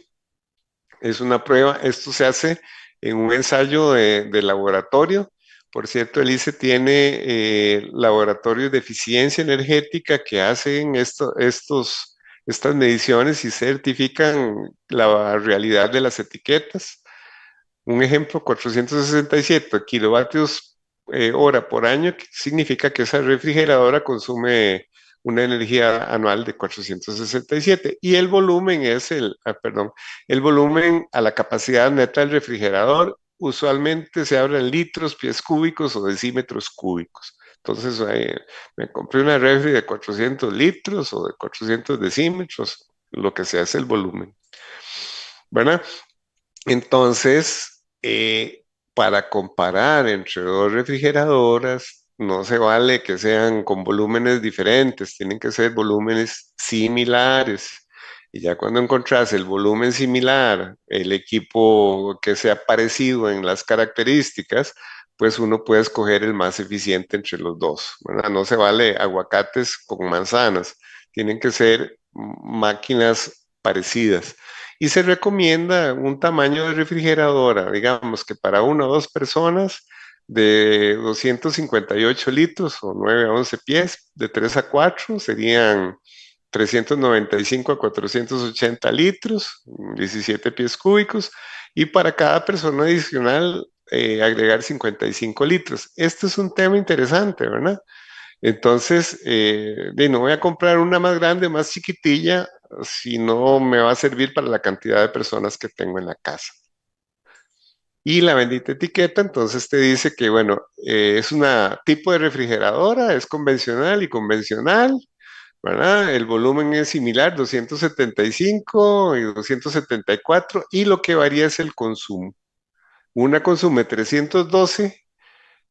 Es una prueba, esto se hace en un ensayo de laboratorio. Por cierto, el ICE tiene laboratorios de eficiencia energética que hacen estas mediciones y certifican la realidad de las etiquetas. Un ejemplo, 467 kilovatios hora por año, que significa que esa refrigeradora consume una energía anual de 467, y el volumen es perdón, el volumen a la capacidad neta del refrigerador usualmente se habla en litros, pies cúbicos o decímetros cúbicos. Entonces, me compré una refri de 400 litros o de 400 decímetros, lo que se hace el volumen, ¿verdad? Entonces, para comparar entre dos refrigeradoras, no se vale que sean con volúmenes diferentes, tienen que ser volúmenes similares. Y ya cuando encontrás el volumen similar, el equipo que sea parecido en las características, pues uno puede escoger el más eficiente entre los dos, ¿verdad? No se vale aguacates con manzanas, tienen que ser máquinas parecidas. Y se recomienda un tamaño de refrigeradora, digamos que para una o dos personas, de 258 litros o 9 a 11 pies, de 3 a 4 serían 395 a 480 litros, 17 pies cúbicos, y para cada persona adicional agregar 55 litros. Este es un tema interesante, ¿verdad? Entonces, no voy a comprar una más grande, más chiquitilla, si no me va a servir para la cantidad de personas que tengo en la casa. Y la bendita etiqueta, entonces te dice que, bueno, es un tipo de refrigeradora, es convencional y convencional, ¿verdad? El volumen es similar, 275 y 274, y lo que varía es el consumo. Una consume 312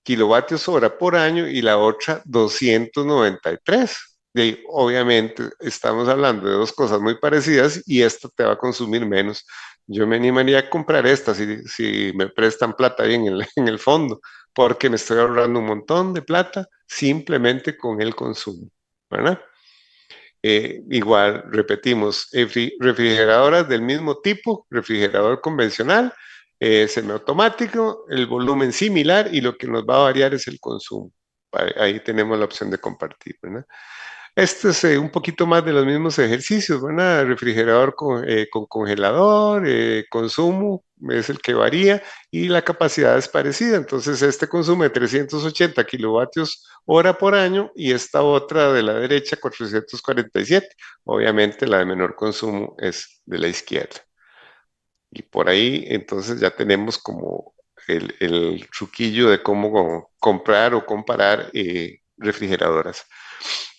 kilovatios hora por año y la otra 293. Y obviamente estamos hablando de dos cosas muy parecidas y esta te va a consumir menos. Yo me animaría a comprar esta si me prestan plata ahí en el fondo, porque me estoy ahorrando un montón de plata simplemente con el consumo, ¿verdad? Igual, repetimos, refrigeradoras del mismo tipo, refrigerador convencional, semiautomático, el volumen similar, y lo que nos va a variar es el consumo. Ahí tenemos la opción de compartir, ¿verdad? Este es un poquito más de los mismos ejercicios, ¿verdad? Refrigerador con congelador, consumo es el que varía y la capacidad es parecida. Entonces, este consume 380 kilovatios hora por año y esta otra de la derecha 447. Obviamente, la de menor consumo es de la izquierda. Y por ahí, entonces, ya tenemos como el truquillo de cómo comprar o comparar refrigeradoras.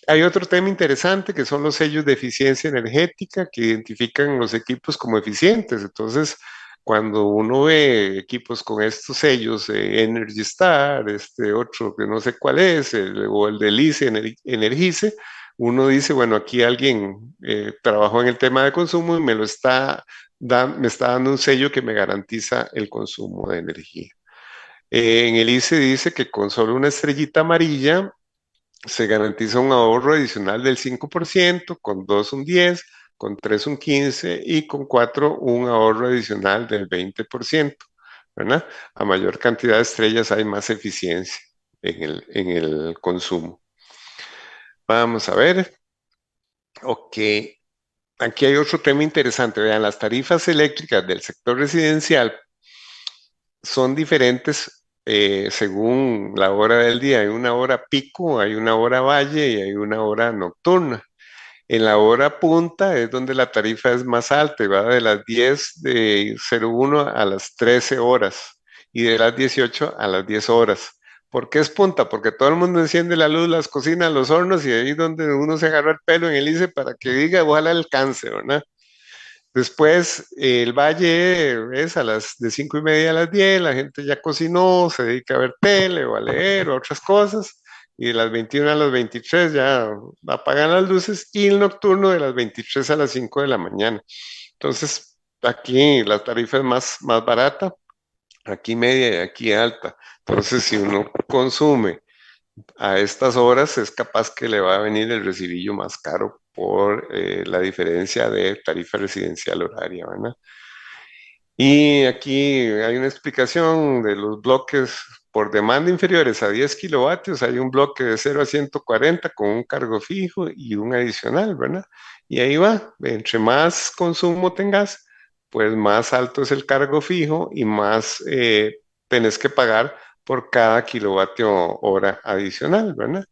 Hay otro tema interesante que son los sellos de eficiencia energética que identifican los equipos como eficientes. Entonces, cuando uno ve equipos con estos sellos, Energy Star, este otro que no sé cuál es, o el de Lice, Energice, uno dice, bueno, aquí alguien trabajó en el tema de consumo y me está dando un sello que me garantiza el consumo de energía. En el ICE dice que con solo una estrellita amarilla se garantiza un ahorro adicional del 5%, con 2 un 10, con 3 un 15 y con 4 un ahorro adicional del 20%, ¿verdad? A mayor cantidad de estrellas hay más eficiencia en el consumo. Vamos a ver. Ok, aquí hay otro tema interesante. Vean, las tarifas eléctricas del sector residencial son diferentes según la hora del día. Hay una hora pico, hay una hora valle y hay una hora nocturna. En la hora punta es donde la tarifa es más alta, y va de las 10 de 01 a las 13 horas y de las 18 a las 10 horas. ¿Por qué es punta? Porque todo el mundo enciende la luz, las cocinas, los hornos y ahí es donde uno se agarra el pelo en el ICE para que diga, ojalá alcance, ¿verdad? Después, el valle es a las de 5:30 a las 10, la gente ya cocinó, se dedica a ver tele o a leer o otras cosas, y de las 21 a las 23 ya apagan las luces, y el nocturno de las 23 a las 5 de la mañana. Entonces, aquí la tarifa es más barata, aquí media y aquí alta. Entonces, si uno consume a estas horas es capaz que le va a venir el recibillo más caro por la diferencia de tarifa residencial horaria, ¿verdad? Y aquí hay una explicación de los bloques por demanda inferiores a 10 kilovatios. Hay un bloque de 0 a 140 con un cargo fijo y un adicional, ¿verdad? Y ahí va, entre más consumo tengas, pues más alto es el cargo fijo y más tenés que pagar por cada kilovatio hora adicional, ¿verdad?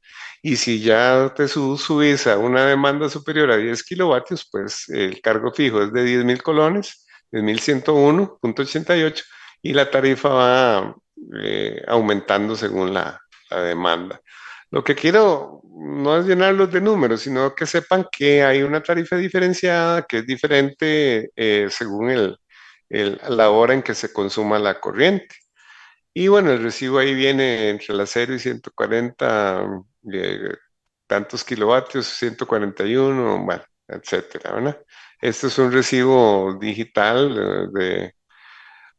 Y si ya te subís a una demanda superior a 10 kilovatios, pues el cargo fijo es de 10.000 colones, 10.101.88, y la tarifa va aumentando según la demanda. Lo que quiero no es llenarlos de números, sino que sepan que hay una tarifa diferenciada que es diferente según la hora en que se consuma la corriente. Y bueno, el recibo ahí viene entre las 0 y 140 eh, tantos kilovatios, 141, bueno, etcétera, ¿verdad? Este es un recibo digital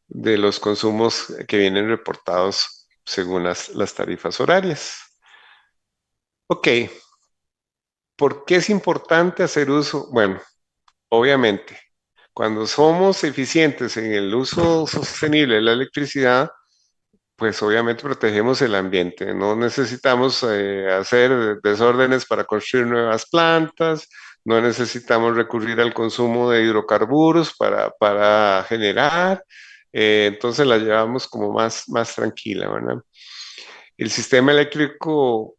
de los consumos que vienen reportados según las tarifas horarias. Ok, ¿por qué es importante hacer uso? Bueno, obviamente, cuando somos eficientes en el uso sostenible de la electricidad, pues obviamente protegemos el ambiente. No necesitamos hacer desórdenes para construir nuevas plantas, no necesitamos recurrir al consumo de hidrocarburos para generar, entonces la llevamos como más tranquila, ¿verdad? El sistema eléctrico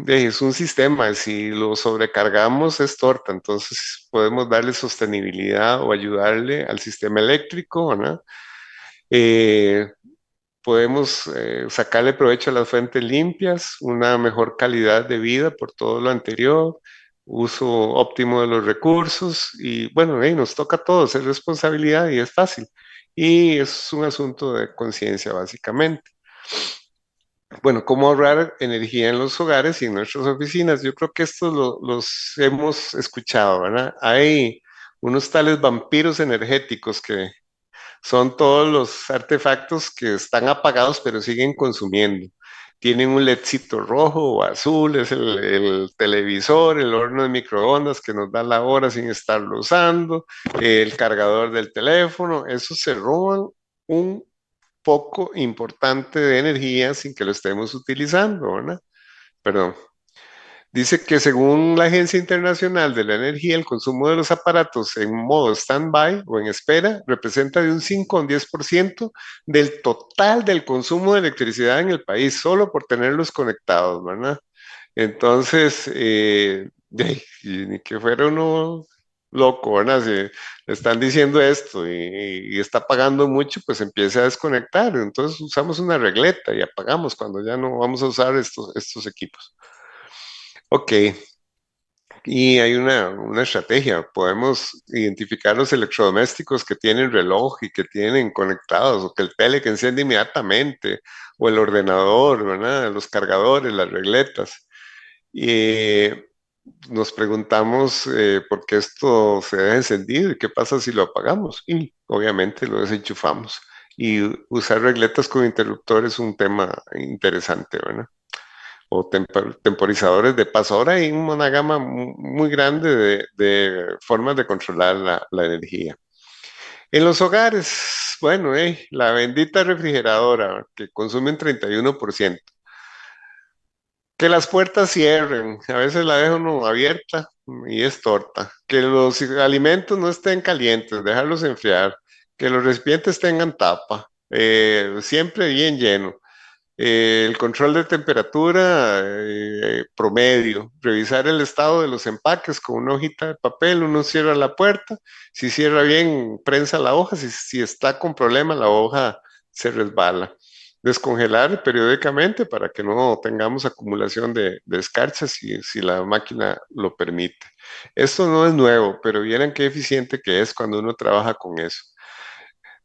es un sistema, si lo sobrecargamos es torta, entonces podemos darle sostenibilidad o ayudarle al sistema eléctrico, ¿verdad? Eh, Podemos sacarle provecho a las fuentes limpias, una mejor calidad de vida por todo lo anterior, uso óptimo de los recursos y bueno, nos toca a todos, es responsabilidad y es fácil. Y es un asunto de conciencia básicamente. Bueno, ¿cómo ahorrar energía en los hogares y en nuestras oficinas? Yo creo que estos los hemos escuchado, ¿verdad? Hay unos tales vampiros energéticos que son todos los artefactos que están apagados pero siguen consumiendo. Tienen un LEDcito rojo o azul, es el televisor, el horno de microondas que nos da la hora sin estarlo usando, el cargador del teléfono. Eso se roban un poco importante de energía sin que lo estemos utilizando, ¿verdad? Perdón. Dice que según la Agencia Internacional de la Energía, el consumo de los aparatos en modo stand-by o en espera representa de un 5 a un 10% del total del consumo de electricidad en el país, solo por tenerlos conectados, ¿verdad? Entonces, ni que fuera uno loco, ¿verdad? Si le están diciendo esto y está pagando mucho, pues empieza a desconectar. Entonces usamos una regleta y apagamos cuando ya no vamos a usar estos equipos. Ok, y hay una estrategia. Podemos identificar los electrodomésticos que tienen reloj y que tienen conectados, o que el tele que enciende inmediatamente, o el ordenador, ¿verdad? Los cargadores, las regletas. Y nos preguntamos por qué esto se deja encendido y qué pasa si lo apagamos. Y obviamente lo desenchufamos. Y usar regletas con interruptor es un tema interesante, ¿verdad? O temporizadores de paso. Ahora hay una gama muy grande de formas de controlar la energía. En los hogares, bueno, la bendita refrigeradora que consume un 31%. Que las puertas cierren, a veces la deja uno abierta y es torta. Que los alimentos no estén calientes, dejarlos enfriar. Que los recipientes tengan tapa, siempre bien lleno. El control de temperatura promedio, revisar el estado de los empaques con una hojita de papel, uno cierra la puerta, si cierra bien, prensa la hoja, si está con problema, la hoja se resbala. Descongelar periódicamente para que no tengamos acumulación de escarcha si la máquina lo permite. Esto no es nuevo, pero vieran qué eficiente que es cuando uno trabaja con eso.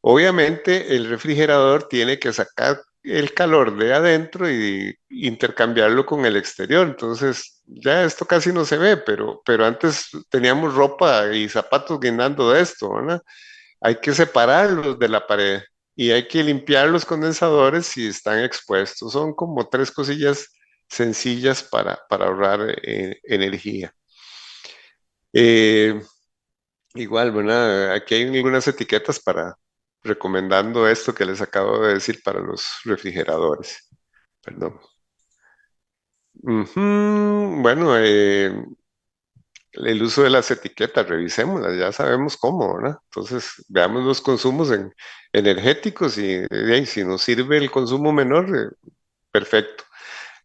Obviamente el refrigerador tiene que sacar el calor de adentro y intercambiarlo con el exterior. Entonces, ya esto casi no se ve, pero antes teníamos ropa y zapatos guindando de esto, ¿verdad? Hay que separarlos de la pared y hay que limpiar los condensadores si están expuestos. Son como tres cosillas sencillas para ahorrar energía. Eh, Igual, ¿verdad? Aquí hay algunas etiquetas para recomendando esto que les acabo de decir para los refrigeradores. Perdón. Ujú. Bueno, el uso de las etiquetas, revisémoslas, ya sabemos cómo, ¿verdad? Entonces, veamos los consumos energéticos y si nos sirve el consumo menor, perfecto.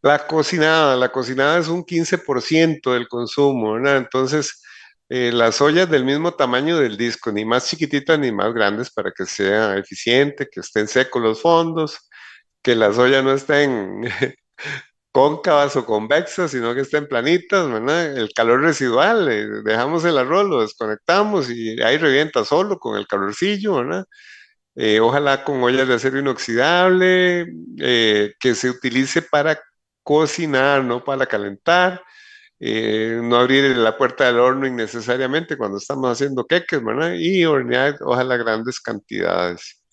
La cocinada es un 15% del consumo, ¿verdad? Entonces, las ollas del mismo tamaño del disco, ni más chiquititas ni más grandes para que sea eficiente, que estén secos los fondos, que las ollas no estén cóncavas o convexas, sino que estén planitas, ¿verdad? El calor residual, dejamos el arroz, lo desconectamos y ahí revienta solo con el calorcillo, ¿verdad? Ojalá con ollas de acero inoxidable, que se utilice para cocinar, no para calentar. No abrir la puerta del horno innecesariamente cuando estamos haciendo queques, ¿verdad? Y hornear, ojalá grandes cantidades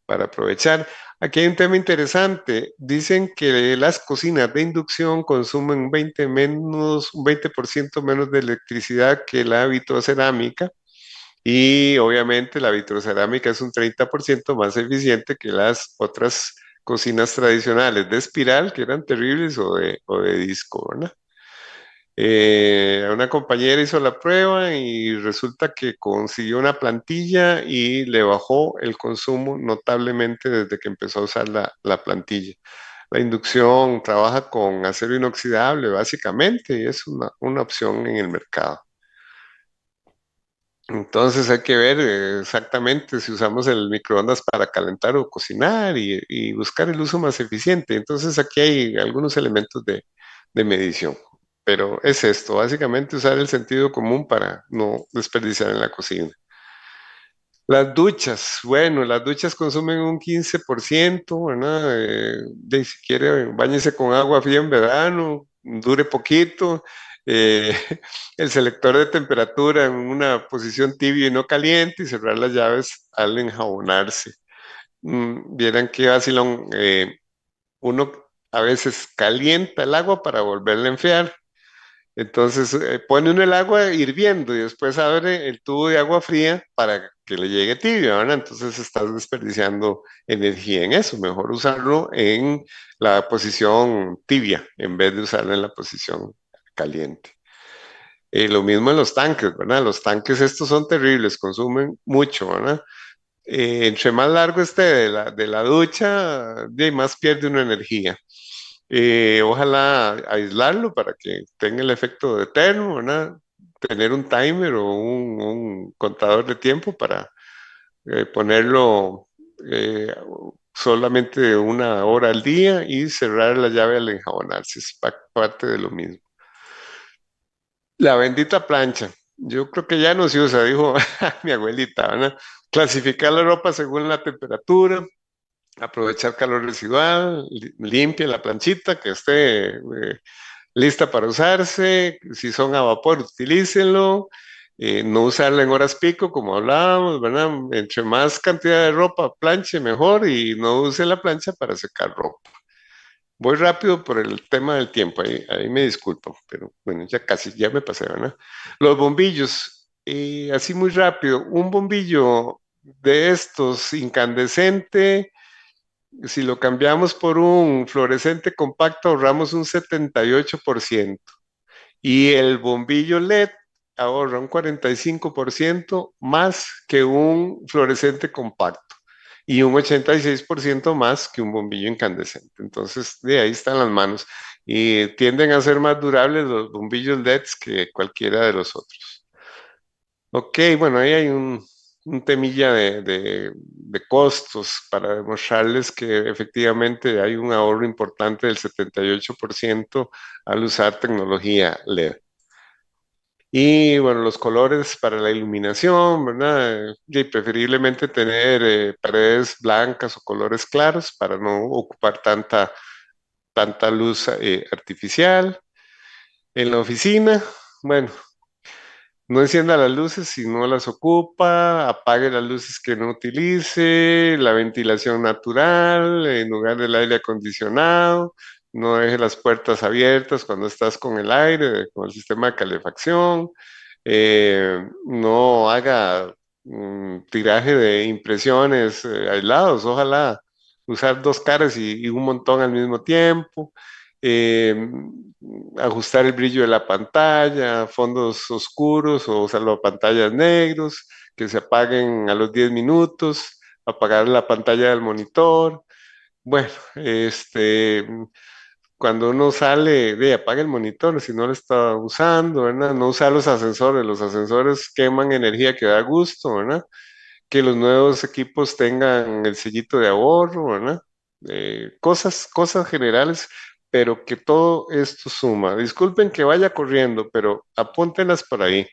para aprovechar. Aquí hay un tema interesante. Dicen que las cocinas de inducción consumen un 20% menos de electricidad que la vitrocerámica. Y obviamente la vitrocerámica es un 30% más eficiente que las otras cocinas tradicionales de espiral, que eran terribles, o de disco, ¿verdad? Una compañera hizo la prueba y resulta que consiguió una plantilla y le bajó el consumo notablemente desde que empezó a usar la plantilla. La inducción trabaja con acero inoxidable básicamente y es una opción en el mercado. Entonces hay que ver exactamente si usamos el microondas para calentar o cocinar y buscar el uso más eficiente. Entonces aquí hay algunos elementos de medición. Pero es esto, básicamente usar el sentido común para no desperdiciar en la cocina. Las duchas, bueno, las duchas consumen un 15%, ¿verdad? Si quiere, báñese con agua fría en verano, dure poquito. eh, el selector de temperatura en una posición tibia y no caliente y cerrar las llaves al enjabonarse. Vieran qué vacilón. Uno a veces calienta el agua para volverla a enfriar. Entonces pone uno el agua hirviendo y después abre el tubo de agua fría para que le llegue tibio, ¿verdad? Entonces estás desperdiciando energía en eso. Mejor usarlo en la posición tibia en vez de usarlo en la posición caliente. Lo mismo en los tanques, ¿verdad? Los tanques estos son terribles, consumen mucho, ¿verdad? Entre más largo esté de la ducha, más pierde una energía. Ojalá aislarlo para que tenga el efecto eterno, ¿verdad? Tener un timer o un contador de tiempo para ponerlo solamente 1 hora al día y cerrar la llave al enjabonarse. Es parte de lo mismo. La bendita plancha. Yo creo que ya no se usa, dijo mi abuelita, ¿verdad? Clasificar la ropa según la temperatura, aprovechar calor residual, limpia la planchita, que esté lista para usarse. Si son a vapor, utilícenlo. No usarla en horas pico, como hablábamos, ¿verdad? Entre más cantidad de ropa planche, mejor, y no use la plancha para secar ropa. Voy rápido por el tema del tiempo, ahí me disculpo, pero bueno, ya casi, ya me pasé, ¿verdad? Los bombillos, así muy rápido, un bombillo de estos incandescente, si lo cambiamos por un fluorescente compacto, ahorramos un 78%. Y el bombillo LED ahorra un 45% más que un fluorescente compacto y un 86% más que un bombillo incandescente. Entonces, de ahí están las manos. Y tienden a ser más durables los bombillos LEDs que cualquiera de los otros. Ok, bueno, ahí hay un temilla de costos para demostrarles que efectivamente hay un ahorro importante del 78% al usar tecnología LED. Y bueno, los colores para la iluminación, ¿verdad? Y preferiblemente tener paredes blancas o colores claros para no ocupar tanta luz artificial. En la oficina, bueno, no encienda las luces si no las ocupa, apague las luces que no utilice, la ventilación natural en lugar del aire acondicionado, no deje las puertas abiertas cuando estás con el aire, con el sistema de calefacción, no haga tiraje de impresiones aislados, ojalá usar dos caras y un montón al mismo tiempo. eh, Ajustar el brillo de la pantalla, fondos oscuros o pantallas negros, que se apaguen a los 10 minutos, apagar la pantalla del monitor. Bueno, cuando uno sale, apaga el monitor si no lo está usando, ¿verdad? No usar los ascensores queman energía que da gusto, ¿verdad? Que los nuevos equipos tengan el sellito de ahorro, ¿verdad? Cosas generales, pero que todo esto suma. Disculpen que vaya corriendo, pero apúntenlas por ahí.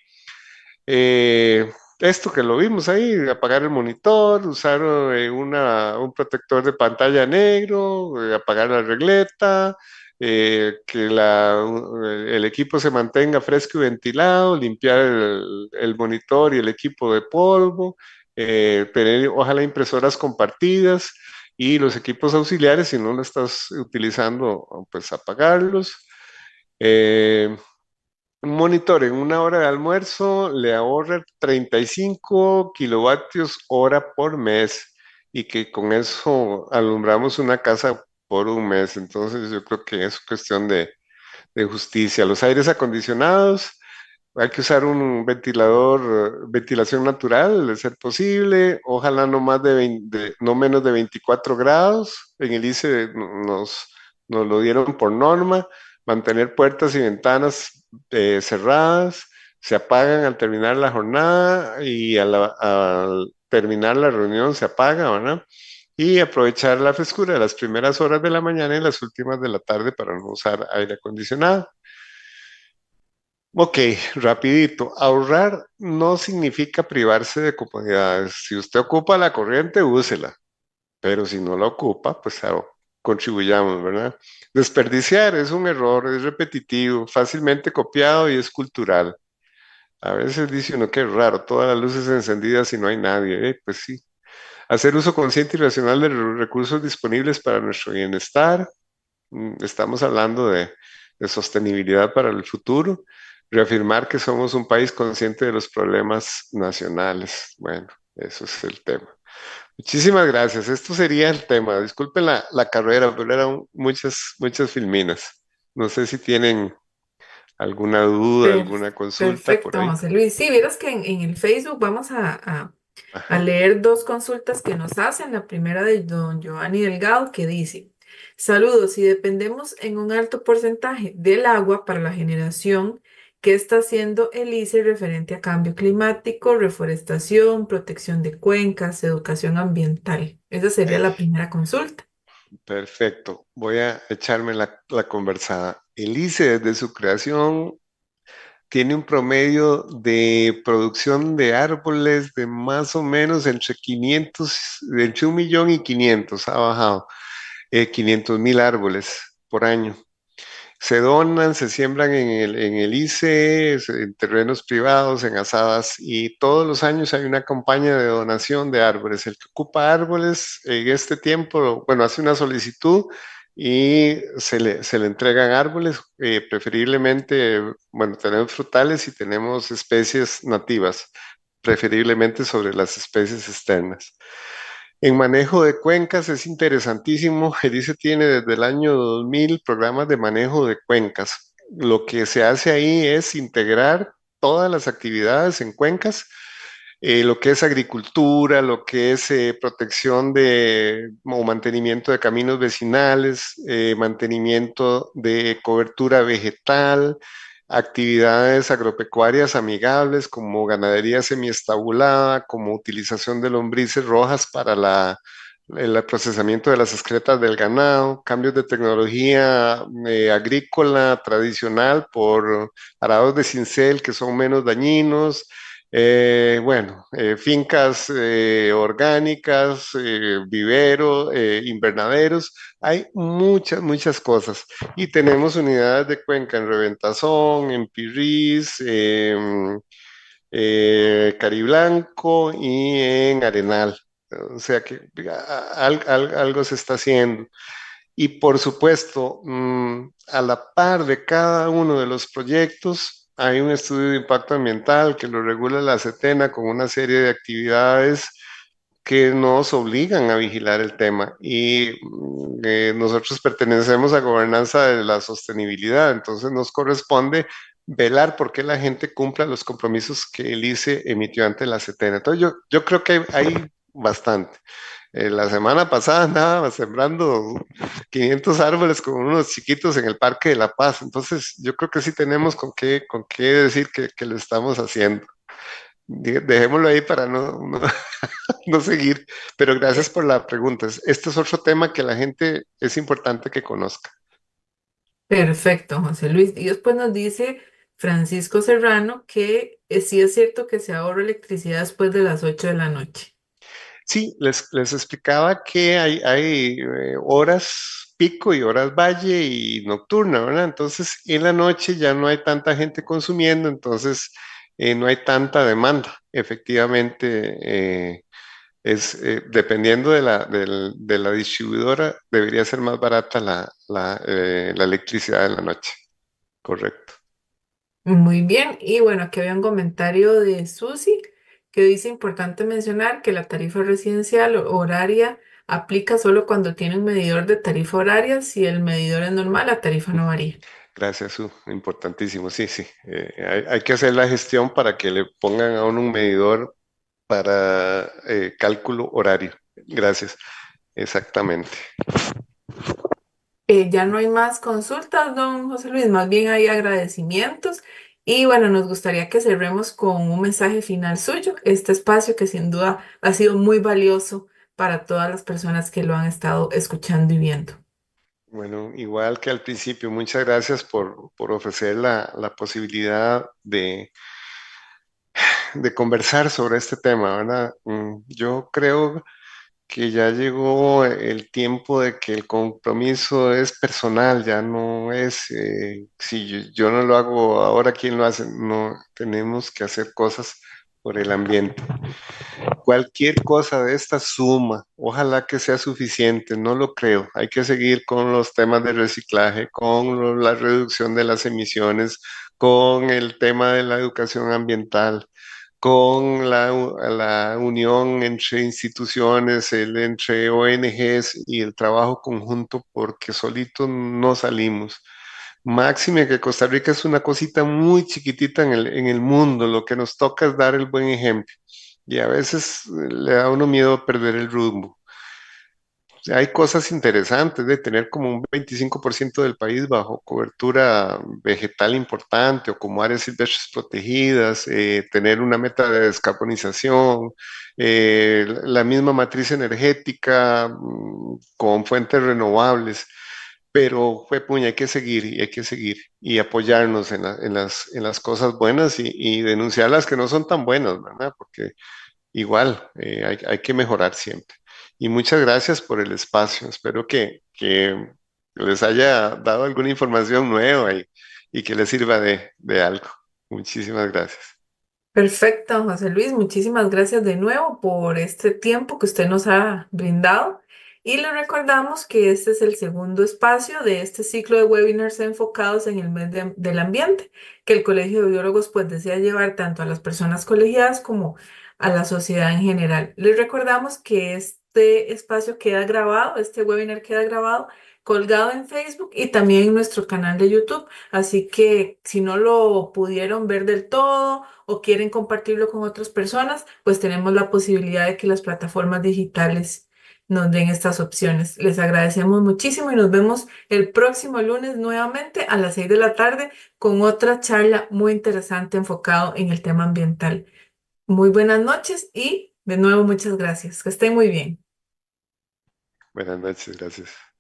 Esto que lo vimos ahí, apagar el monitor, usar un protector de pantalla negro, apagar la regleta, que el equipo se mantenga fresco y ventilado, limpiar el monitor y el equipo de polvo, tener ojalá impresoras compartidas y los equipos auxiliares, si no lo estás utilizando, pues apagarlos. Eh, un monitor en 1 hora de almuerzo le ahorra 35 kilovatios hora por mes y que con eso alumbramos una casa por un mes. Entonces yo creo que es cuestión de justicia. Los aires acondicionados, hay que usar un ventilador, ventilación natural, de ser posible. Ojalá no más no menos de 24 grados. En el ICE nos lo dieron por norma. Mantener puertas y ventanas cerradas. Se apagan al terminar la jornada y al terminar la reunión se apaga, ¿verdad? Y aprovechar la frescura de las primeras horas de la mañana y las últimas de la tarde para no usar aire acondicionado. Ok, rapidito. Ahorrar no significa privarse de comodidades. Si usted ocupa la corriente, úsela. Pero si no la ocupa, pues contribuyamos, ¿verdad? Desperdiciar es un error, es repetitivo, fácilmente copiado y es cultural. A veces dice uno que es raro, todas las luces encendidas y no hay nadie. Pues sí. Hacer uso consciente y racional de los recursos disponibles para nuestro bienestar. Estamos hablando de sostenibilidad para el futuro. Reafirmar que somos un país consciente de los problemas nacionales. Bueno, eso es el tema. Muchísimas gracias. Esto sería el tema. Disculpen la carrera, pero eran muchas filminas. No sé si tienen ¿Alguna duda, Per- alguna consulta por Perfecto, ahí? José Luis. Sí, vieras que en el Facebook vamos a Ajá. leer dos consultas que nos hacen. La primera de don Giovanni Delgado que dice, saludos, si dependemos en un alto porcentaje del agua para la generación, ¿qué está haciendo el ICE referente a cambio climático, reforestación, protección de cuencas, educación ambiental? Esa sería la primera consulta. Perfecto. Voy a echarme la conversada. El ICE desde su creación tiene un promedio de producción de árboles de más o menos entre 500, entre 1.500.000, ha bajado, 500.000 árboles por año. Se donan, se siembran en el ICE, en terrenos privados, en asadas, y todos los años hay una campaña de donación de árboles. El que ocupa árboles en este tiempo, bueno, hace una solicitud y se le entregan árboles, preferiblemente, bueno, tenemos frutales y tenemos especies nativas, preferiblemente sobre las especies externas. En manejo de cuencas es interesantísimo. El ICE tiene desde el año 2000 programas de manejo de cuencas. Lo que se hace ahí es integrar todas las actividades en cuencas, lo que es agricultura, lo que es protección de o mantenimiento de caminos vecinales, mantenimiento de cobertura vegetal, actividades agropecuarias amigables como ganadería semiestabulada, como utilización de lombrices rojas para el procesamiento de las excretas del ganado, cambios de tecnología agrícola tradicional por arados de cincel que son menos dañinos, bueno, fincas orgánicas, viveros, invernaderos, hay muchas, muchas cosas. Y tenemos unidades de cuenca en Reventazón, en Pirrís, Cariblanco y en Arenal. O sea que algo se está haciendo. Y por supuesto, a la par de cada uno de los proyectos, hay un estudio de impacto ambiental que lo regula la CETENA con una serie de actividades que nos obligan a vigilar el tema. Y nosotros pertenecemos a gobernanza de la sostenibilidad, entonces nos corresponde velar por qué la gente cumpla los compromisos que el ICE emitió ante la CETENA. Entonces yo creo que hay bastante. La semana pasada andaba sembrando 500 árboles con unos chiquitos en el Parque de la Paz. Entonces, yo creo que sí tenemos con qué decir que lo estamos haciendo. Dejémoslo ahí para no seguir. Pero gracias por la pregunta. Este es otro tema que la gente es importante que conozca. Perfecto, José Luis. Y después nos dice Francisco Serrano que sí es cierto que se ahorra electricidad después de las 8 de la noche. Sí, les explicaba que hay horas pico y horas valle y nocturna, ¿verdad? Entonces, en la noche ya no hay tanta gente consumiendo, entonces no hay tanta demanda. Efectivamente, dependiendo de la distribuidora, debería ser más barata la electricidad en la noche. Correcto. Muy bien. Y bueno, aquí había un comentario de Susi que dice importante mencionar que la tarifa residencial horaria aplica solo cuando tiene un medidor de tarifa horaria. Si el medidor es normal, la tarifa no varía. Gracias, Su. Importantísimo. Sí, sí. Hay que hacer la gestión para que le pongan a uno un medidor para cálculo horario. Gracias. Exactamente. Ya no hay más consultas, don José Luis, más bien hay agradecimientos. Y bueno, nos gustaría que cerremos con un mensaje final suyo, este espacio que sin duda ha sido muy valioso para todas las personas que lo han estado escuchando y viendo. Bueno, igual que al principio, muchas gracias por ofrecer la posibilidad de conversar sobre este tema, ¿verdad? Yo creo que ya llegó el tiempo de que el compromiso es personal, ya no es, si yo no lo hago ahora, ¿quién lo hace? No, tenemos que hacer cosas por el ambiente. Cualquier cosa de esta suma, ojalá que sea suficiente, no lo creo. Hay que seguir con los temas de reciclaje, con la reducción de las emisiones, con el tema de la educación ambiental, con la unión entre instituciones, entre ONGs y el trabajo conjunto, porque solitos no salimos. Máxime que Costa Rica es una cosita muy chiquitita en el mundo, lo que nos toca es dar el buen ejemplo y a veces le da a uno miedo perder el rumbo. Hay cosas interesantes de tener como un 25% del país bajo cobertura vegetal importante o como áreas silvestres protegidas, tener una meta de descarbonización, la misma matriz energética con fuentes renovables, pero fue puña, hay que seguir y hay que seguir y apoyarnos en las cosas buenas y denunciar las que no son tan buenas, ¿verdad? Porque igual, hay que mejorar siempre. Y muchas gracias por el espacio. Espero que les haya dado alguna información nueva y que les sirva de algo. Muchísimas gracias. Perfecto, José Luis. Muchísimas gracias de nuevo por este tiempo que usted nos ha brindado. Y le recordamos que este es el segundo espacio de este ciclo de webinars enfocados en el mes del ambiente, que el Colegio de Biólogos pues desea llevar tanto a las personas colegiadas como a la sociedad en general. Les recordamos que este espacio queda grabado, este webinar queda grabado, colgado en Facebook y también en nuestro canal de YouTube. Así que si no lo pudieron ver del todo, o quieren compartirlo con otras personas, pues tenemos la posibilidad de que las plataformas digitales nos den estas opciones. Les agradecemos muchísimo y nos vemos el próximo lunes nuevamente a las 6 de la tarde con otra charla muy interesante enfocado en el tema ambiental. Muy buenas noches y de nuevo muchas gracias. Que estén muy bien. Buenas noches, gracias.